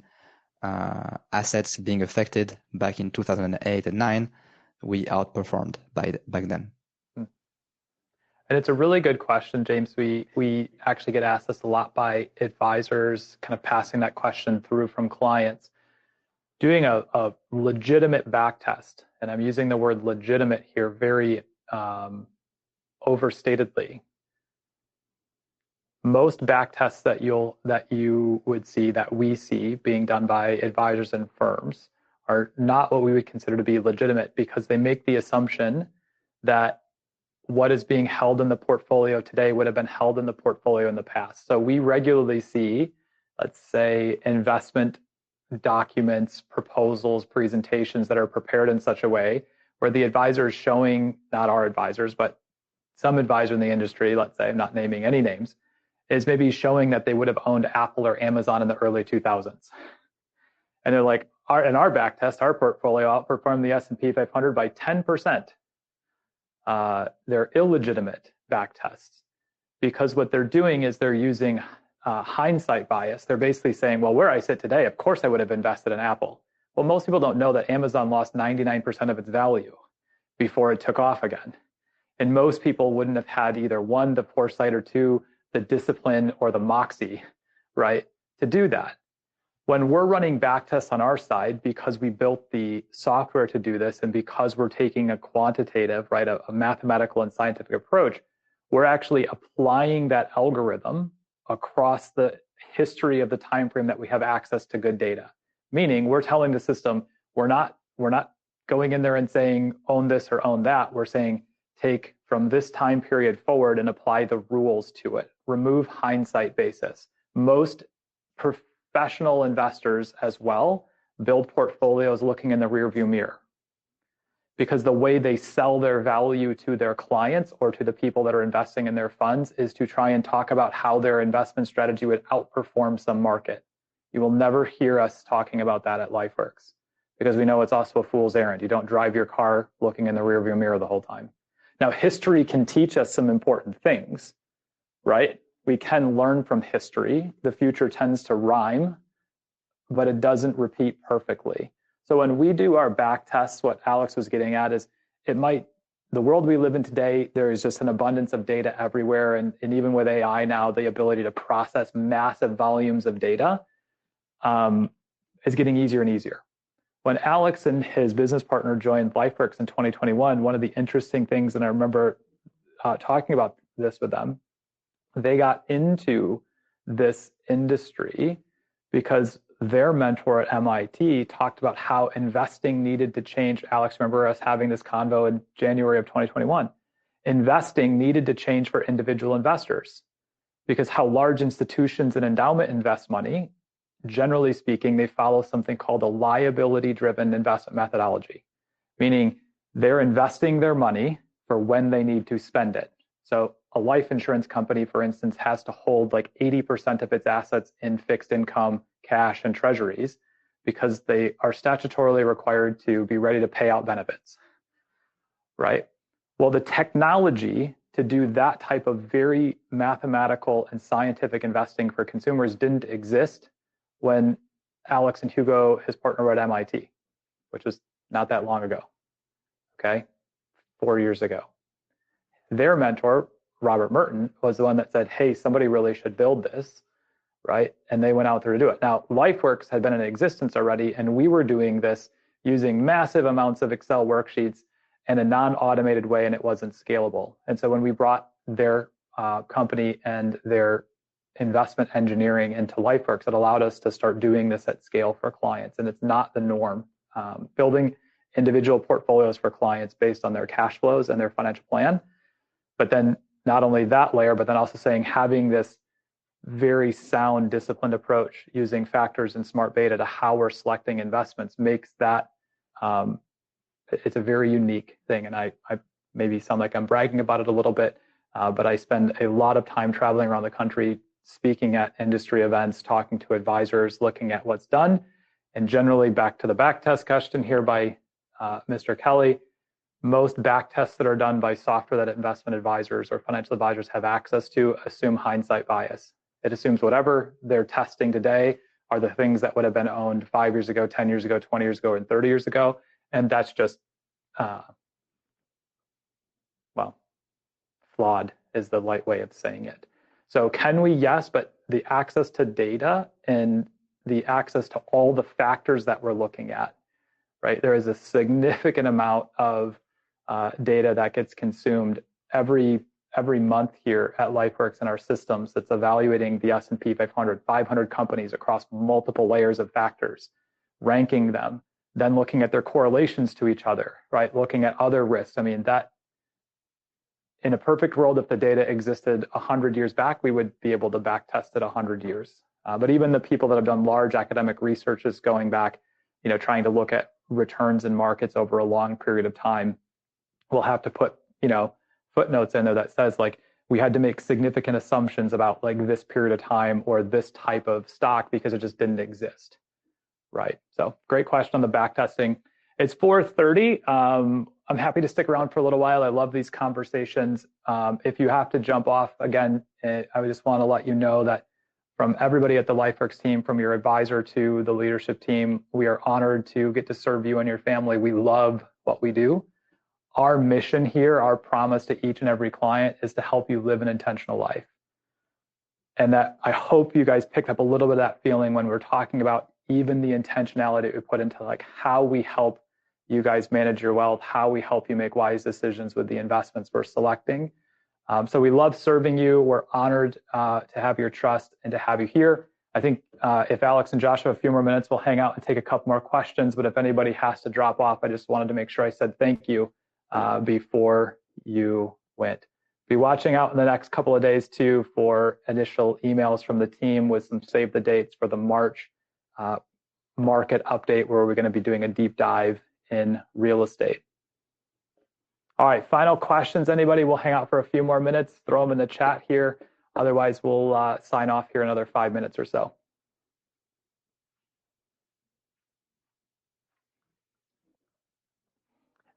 assets being affected back in 2008 and 9, we outperformed back then. And it's a really good question, James. We actually get asked this a lot by advisors, kind of passing that question through from clients. Doing a legitimate back test, and I'm using the word legitimate here very overstatedly. Most back tests that you would see, that we see being done by advisors and firms, are not what we would consider to be legitimate, because they make the assumption that what is being held in the portfolio today would have been held in the portfolio in the past. So we regularly see, let's say, investment documents, proposals, presentations that are prepared in such a way where the advisor is showing, not our advisors, but some advisor in the industry, let's say, I'm not naming any names, is maybe showing that they would have owned Apple or Amazon in the early 2000s. And they're like, in our back test, our portfolio outperformed the S&P 500 by 10%. They're illegitimate back tests, because what they're doing is they're using hindsight bias. They're basically saying, well, where I sit today, of course I would have invested in Apple. Well, most people don't know that Amazon lost 99% of its value before it took off again. And most people wouldn't have had either 1, the foresight, or 2, the discipline or the moxie, right, to do that. When we're running back tests on our side, because we built the software to do this, and because we're taking a quantitative, right, a mathematical and scientific approach, we're actually applying that algorithm across the history of the time frame that we have access to good data. Meaning, we're telling the system, we're not going in there and saying own this or own that. We're saying take from this time period forward and apply the rules to it. Remove hindsight basis. Most professional investors as well build portfolios looking in the rearview mirror, because the way they sell their value to their clients or to the people that are investing in their funds is to try and talk about how their investment strategy would outperform some market. You will never hear us talking about that at Lifeworks, because we know it's also a fool's errand. You don't drive your car looking in the rearview mirror the whole time. Now, history can teach us some important things, right? We can learn from history. The future tends to rhyme, but it doesn't repeat perfectly. So when we do our back tests, what Alex was getting at is, the world we live in today, there is just an abundance of data everywhere. And even with AI now, the ability to process massive volumes of data is getting easier and easier. When Alex and his business partner joined Lifeworks in 2021, one of the interesting things, and I remember talking about this with them, they got into this industry because their mentor at MIT talked about how investing needed to change. Alex, remember us having this convo in January of 2021. Investing needed to change for individual investors, because how large institutions and endowment invest money, generally speaking, they follow something called a liability-driven investment methodology, meaning they're investing their money for when they need to spend it. So a life insurance company, for instance, has to hold like 80% of its assets in fixed income, cash, and treasuries, because they are statutorily required to be ready to pay out benefits, right? Well, the technology to do that type of very mathematical and scientific investing for consumers didn't exist when Alex and Hugo, his partner, were at MIT, which was not that long ago, okay? 4 years ago. Their mentor, Robert Merton was the one that said, hey, somebody really should build this, right? And they went out there to do it. Now, LifeWorks had been in existence already, and we were doing this using massive amounts of Excel worksheets in a non-automated way, and it wasn't scalable. And so when we brought their company and their investment engineering into LifeWorks, it allowed us to start doing this at scale for clients, and it's not the norm. Building individual portfolios for clients based on their cash flows and their financial plan. But then not only that layer, but then also saying having this very sound, disciplined approach using factors and smart beta to how we're selecting investments makes that, it's a very unique thing. And I maybe sound like I'm bragging about it a little bit, but I spend a lot of time traveling around the country, speaking at industry events, talking to advisors, looking at what's done. And generally, back to the back test question here by Mr. Kelly, most back tests that are done by software that investment advisors or financial advisors have access to assume hindsight bias. It assumes whatever they're testing today are the things that would have been owned 5 years ago, 10 years ago, 20 years ago, and 30 years ago. And that's just, well, flawed is the light way of saying it. So can we? Yes, but the access to data and the access to all the factors that we're looking at, right? There is a significant amount of data that gets consumed every month here at LifeWorks in our systems that's evaluating the S&P 500 companies across multiple layers of factors, ranking them, then looking at their correlations to each other, right? Looking at other risks. I mean, that in a perfect world, if the data existed 100 years back, we would be able to back test it 100 years. But even the people that have done large academic research is going back, trying to look at returns in markets over a long period of time, will have to put, footnotes in there that says like, we had to make significant assumptions about like this period of time or this type of stock because it just didn't exist, right? So great question on the back testing. It's 4:30. I'm happy to stick around for a little while. I love these conversations. If you have to jump off again, I just want to let you know that from everybody at the LifeWorks team, from your advisor to the leadership team, we are honored to get to serve you and your family. We love what we do. Our mission here, our promise to each and every client is to help you live an intentional life. And that I hope you guys picked up a little bit of that feeling when we're talking about even the intentionality we put into like how we help you guys manage your wealth, how we help you make wise decisions with the investments we're selecting. So we love serving you. We're honored to have your trust and to have you here. I think if Alex and Josh have a few more minutes, we'll hang out and take a couple more questions. But if anybody has to drop off, I just wanted to make sure I said thank you before you went. Be watching out in the next couple of days too for initial emails from the team with some save the dates for the March market update where we're going to be doing a deep dive in real estate. All right, final questions, anybody? We'll hang out for a few more minutes, throw them in the chat here. Otherwise, we'll sign off here another 5 minutes or so.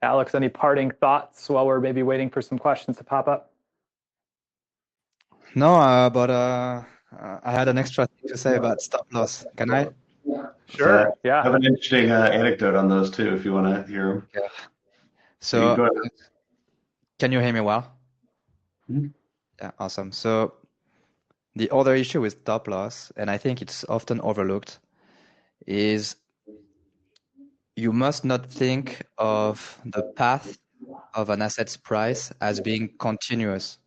Alex, any parting thoughts while we're maybe waiting for some questions to pop up? No, but I had an extra thing to say about stop loss. Can I? Sure, yeah. I have an interesting anecdote on those too, if you want to hear them. Yeah. So, can you hear me well? Mm-hmm. Yeah, awesome. So, the other issue with stop loss, and I think it's often overlooked, is you must not think of the path of an asset's price as being continuous.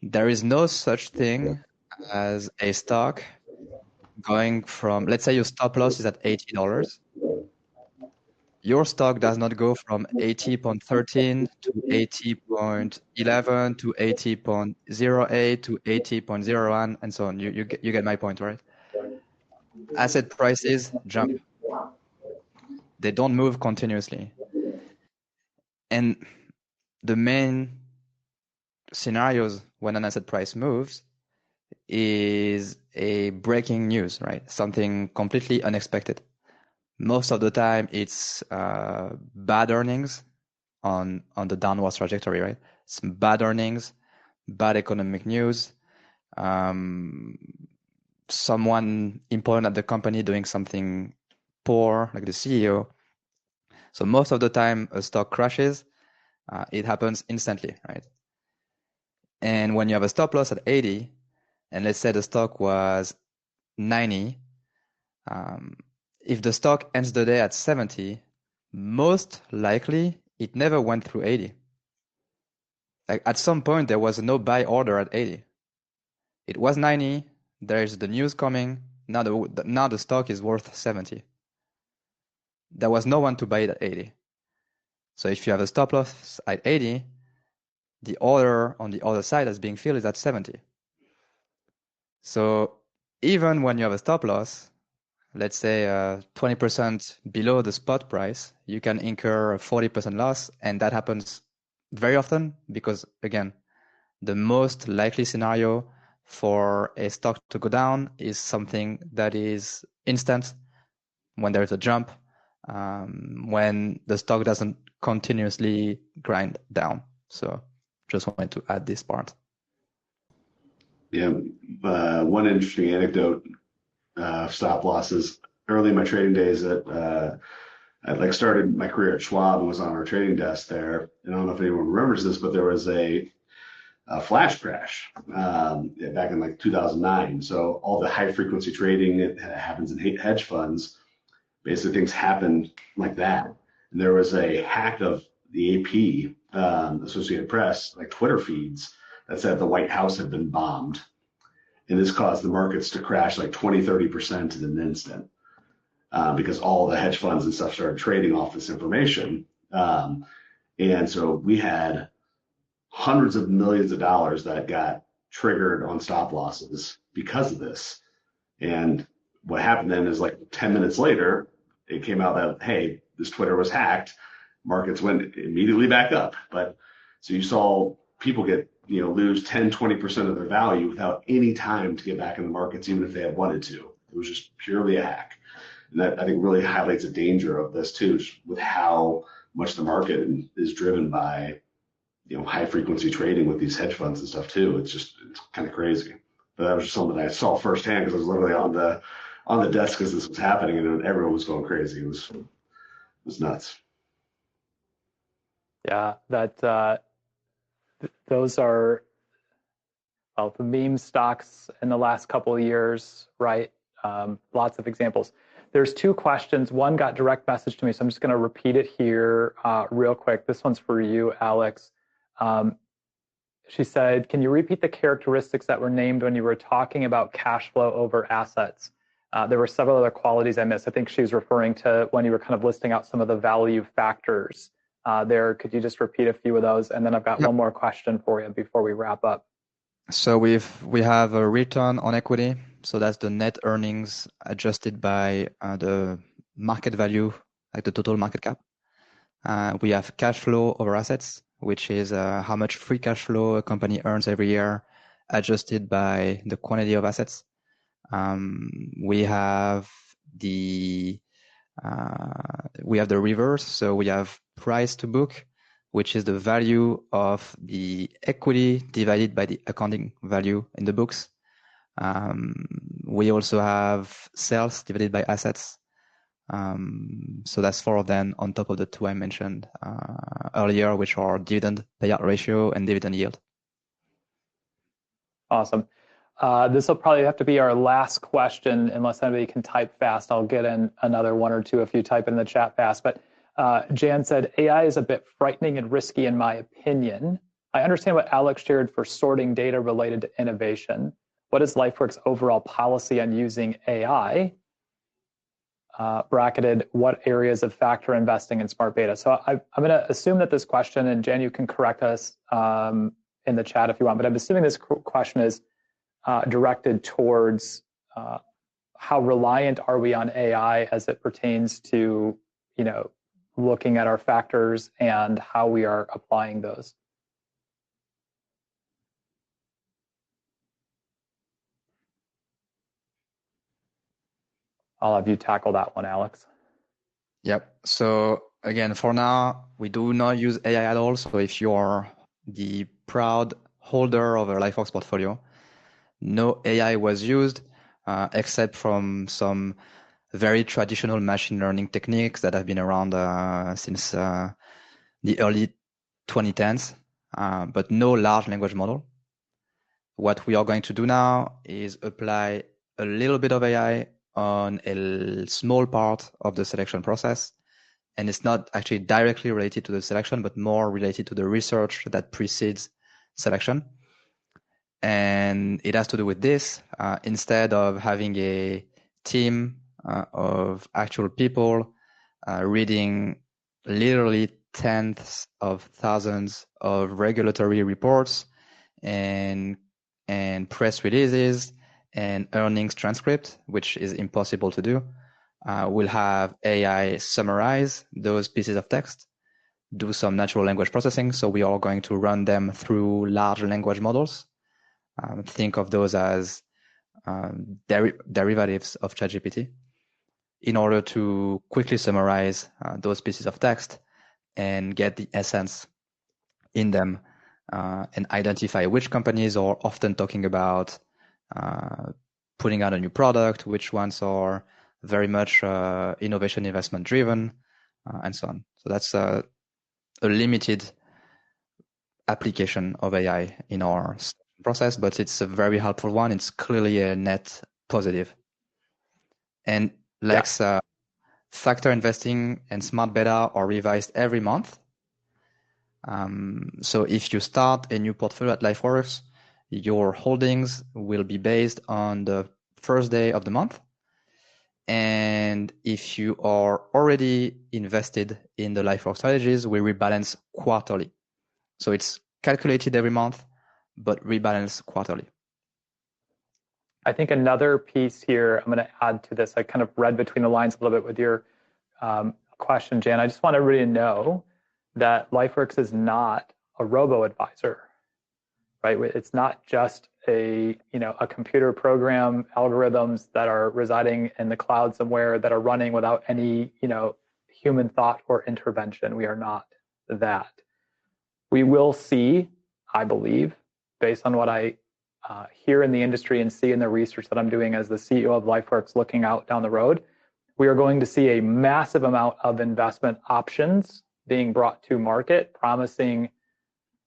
There is no such thing as a stock going from, let's say your stop loss is at $80. Your stock does not go from 80.13 to 80.11 to 80.08 to 80.01 and so on. You get my point, right? Asset prices jump. They don't move continuously. And the main scenarios when an asset price moves is a breaking news, right? Something completely unexpected. Most of the time, it's bad earnings on the downward trajectory, right? Some bad earnings, bad economic news, someone important at the company doing something poor, like the CEO. So most of the time, a stock crashes. It happens instantly, right? And when you have a stop loss at 80, and let's say the stock was 90, if the stock ends the day at 70, most likely it never went through 80. Like at some point there was no buy order at 80. It was 90, there's the news coming, now the stock is worth 70. There was no one to buy it at 80. So if you have a stop loss at 80, the order on the other side that's being filled is at 70. So even when you have a stop loss, let's say 20% below the spot price, you can incur a 40% loss. And that happens very often because, again, the most likely scenario for a stock to go down is something that is instant, when there's a jump, when the stock doesn't continuously grind down. So just wanted to add this part. Yeah, one interesting anecdote of stop losses. Early in my trading days, I started my career at Schwab and was on our trading desk there. And I don't know if anyone remembers this, but there was a flash crash back in 2009. So all the high frequency trading that happens in hedge funds, basically things happened like that. And there was a hack of the AP, Associated Press, Twitter feeds that said the White House had been bombed. And this caused the markets to crash 20-30% in an instant because all the hedge funds and stuff started trading off this information. And so we had hundreds of millions of dollars that got triggered on stop losses because of this. And what happened then is 10 minutes later, it came out that, hey, this Twitter was hacked. Markets went immediately back up. But so you saw people lose 10-20% of their value without any time to get back in the markets, even if they had wanted to. It was just purely a hack. And that, I think, really highlights the danger of this too, with how much the market is driven by high frequency trading with these hedge funds and stuff too. It's kind of crazy. But that was just something I saw firsthand because I was literally on the desk as this was happening, and everyone was going crazy. It was nuts. Yeah, those are the meme stocks in the last couple of years, right? Lots of examples. There's two questions. One got direct message to me, so I'm just going to repeat it here real quick. This one's for you, Alex. She said, can you repeat the characteristics that were named when you were talking about cash flow over assets? There were several other qualities I missed. I think she was referring to when you were kind of listing out some of the value factors there. Could you just repeat a few of those? And then I've got one more question for you before we wrap up. So we have a return on equity. So that's the net earnings adjusted by the market value, the total market cap. We have cash flow over assets, which is how much free cash flow a company earns every year, adjusted by the quantity of assets. We have the reverse. So we have price to book, which is the value of the equity divided by the accounting value in the books. We also have sales divided by assets. So that's 4 of them on top of the 2 I mentioned earlier, which are dividend payout ratio and dividend yield. Awesome. This will probably have to be our last question, unless anybody can type fast. I'll get in another 1 or 2 if you type in the chat fast. But Jan said, AI is a bit frightening and risky in my opinion. I understand what Alex shared for sorting data related to innovation. What is Lifeworks' overall policy on using AI? Bracketed, what areas of factor investing in smart beta? So I'm going to assume that this question, and Jan, you can correct us in the chat if you want, but I'm assuming this question is directed towards how reliant are we on AI as it pertains to, looking at our factors and how we are applying those. I'll have you tackle that one, Alex. Yep. So again, for now, we do not use AI at all. So if you are the proud holder of a Lifeworks portfolio, no AI was used except from some very traditional machine learning techniques that have been around since the early 2010s, but no large language model. What we are going to do now is apply a little bit of AI on a small part of the selection process. And it's not actually directly related to the selection, but more related to the research that precedes selection. And it has to do with this. Instead of having a team of actual people reading literally tens of thousands of regulatory reports and press releases and earnings transcript, which is impossible to do, we'll have AI summarize those pieces of text, do some natural language processing. So we are going to run them through large language models. Think of those as derivatives of ChatGPT in order to quickly summarize those pieces of text and get the essence in them and identify which companies are often talking about putting out a new product, which ones are very much innovation investment driven, and so on. So that's a limited application of AI in our process, but it's a very helpful one. It's clearly a net positive. And Lex, factor investing and smart beta are revised every month. So if you start a new portfolio at LifeWorks, your holdings will be based on the first day of the month. And if you are already invested in the LifeWorks strategies, we rebalance quarterly. So it's calculated every month, but rebalance quarterly. I think another piece here, I'm going to add to this. I kind of read between the lines a little bit with your question, Jan. I just want everybody to know that LifeWorks is not a robo-advisor, right? It's not just a computer program, algorithms that are residing in the cloud somewhere that are running without any, human thought or intervention. We are not that. We will see, I believe, based on what I hear in the industry and see in the research that I'm doing as the CEO of Lifeworks looking out down the road, we are going to see a massive amount of investment options being brought to market, promising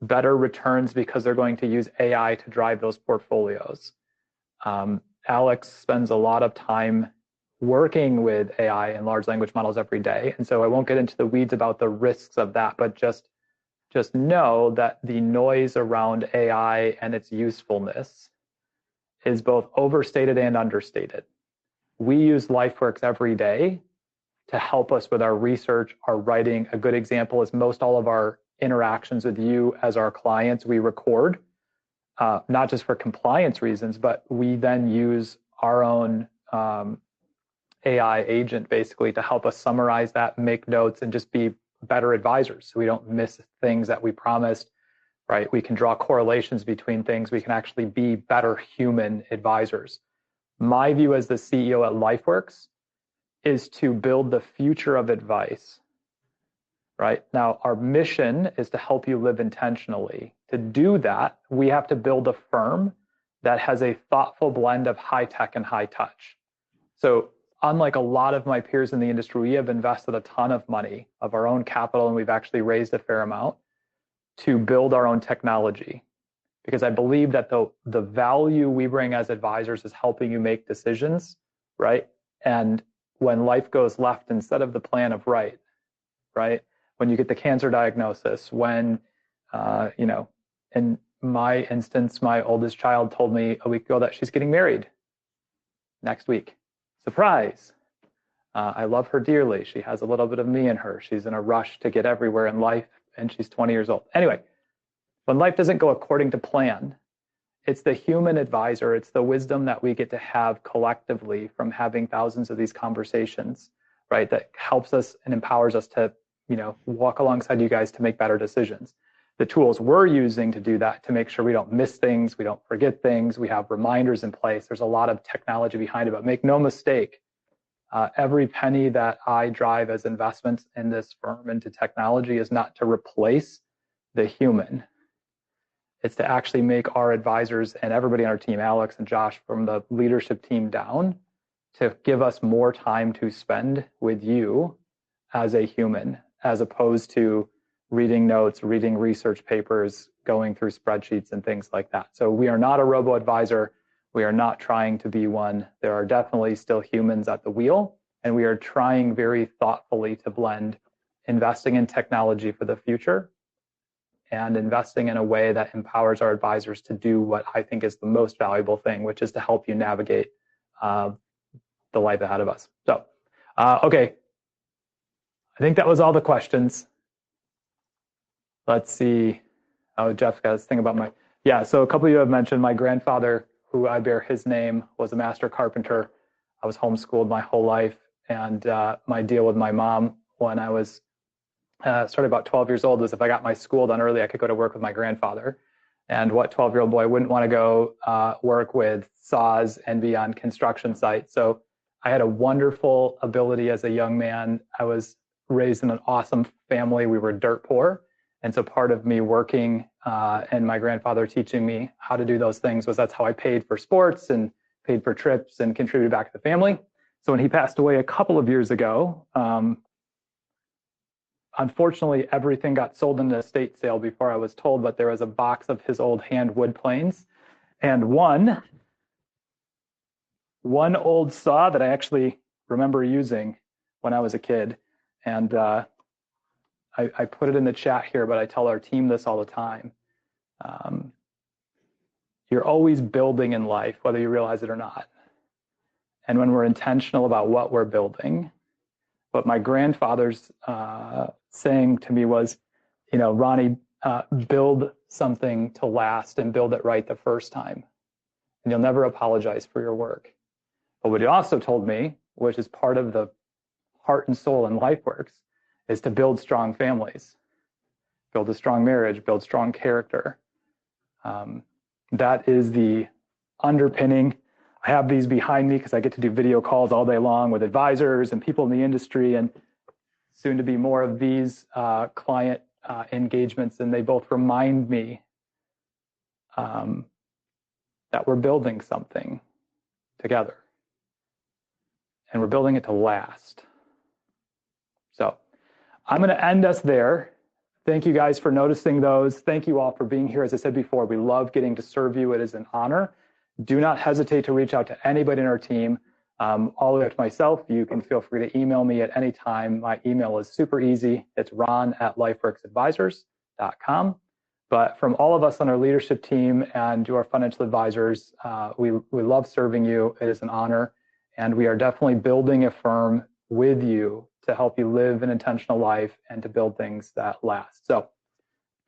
better returns because they're going to use AI to drive those portfolios. Alex spends a lot of time working with AI and large language models every day. And so I won't get into the weeds about the risks of that, but just know that the noise around AI and its usefulness is both overstated and understated. We use LifeWorks every day to help us with our research, our writing. A good example is most all of our interactions with you as our clients, we record, not just for compliance reasons, but we then use our own AI agent basically to help us summarize that, make notes, and just be better advisors so we don't miss things that we promised, right? We can draw correlations between things. We can actually be better human advisors. My view as the CEO at LifeWorks is to build the future of advice, right? Now, our mission is to help you live intentionally. To do that, we have to build a firm that has a thoughtful blend of high tech and high touch. So unlike a lot of my peers in the industry, we have invested a ton of money of our own capital, and we've actually raised a fair amount to build our own technology. Because I believe that the value we bring as advisors is helping you make decisions, right? And when life goes left instead of the plan of right? When you get the cancer diagnosis, when, in my instance, my oldest child told me a week ago that she's getting married next week. Surprise. I love her dearly. She has a little bit of me in her. She's in a rush to get everywhere in life, and she's 20 years old. Anyway, when life doesn't go according to plan, it's the human advisor, it's the wisdom that we get to have collectively from having thousands of these conversations, right? That helps us and empowers us to, walk alongside you guys to make better decisions. The tools we're using to do that, to make sure we don't miss things, we don't forget things, we have reminders in place. There's a lot of technology behind it, but make no mistake, every penny that I drive as investments in this firm into technology is not to replace the human. It's to actually make our advisors and everybody on our team, Alex and Josh from the leadership team down, to give us more time to spend with you as a human, as opposed to reading notes, reading research papers, going through spreadsheets and things like that. So we are not a robo-advisor. We are not trying to be one. There are definitely still humans at the wheel, and we are trying very thoughtfully to blend investing in technology for the future and investing in a way that empowers our advisors to do what I think is the most valuable thing, which is to help you navigate the life ahead of us. So, okay. I think that was all the questions. Let's see. Oh, Jeff got this thing about my, yeah, so a couple of you have mentioned my grandfather, who I bear his name, was a master carpenter. I was homeschooled my whole life, and my deal with my mom when I was started about 12 years old was if I got my school done early, I could go to work with my grandfather. And what 12-year-old boy wouldn't want to go work with saws and be on construction sites? So I had a wonderful ability as a young man. I was raised in an awesome family. We were dirt poor. And so part of me working and my grandfather teaching me how to do those things was that's how I paid for sports and paid for trips and contributed back to the family. So when he passed away a couple of years ago, unfortunately, everything got sold in an estate sale before I was told, but there was a box of his old hand wood planes and one old saw that I actually remember using when I was a kid. And I put it in the chat here, but I tell our team this all the time. You're always building in life, whether you realize it or not. And when we're intentional about what we're building, what my grandfather's saying to me was, you know, Ronnie, build something to last and build it right the first time. And you'll never apologize for your work. But what he also told me, which is part of the heart and soul in Lifeworks, is to build strong families, build a strong marriage, build strong character. That is the underpinning. I have these behind me because I get to do video calls all day long with advisors and people in the industry, and soon to be more of these client engagements. And they both remind me that we're building something together, and we're building it to last. So I'm going to end us there. Thank you guys for noticing those. Thank you all for being here. As I said before, we love getting to serve you. It is an honor. Do not hesitate to reach out to anybody in our team. All the way up to myself, you can feel free to email me at any time. My email is super easy. It's ron@lifeworksadvisors.com. But from all of us on our leadership team and to our financial advisors, we love serving you. It is an honor. And we are definitely building a firm with you to help you live an intentional life and to build things that last. So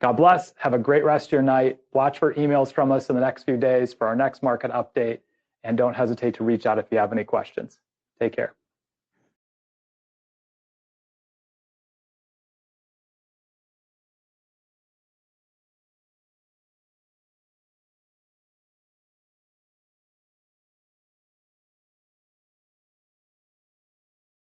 God bless. Have a great rest of your night. Watch for emails from us in the next few days for our next market update. And don't hesitate to reach out if you have any questions. Take care.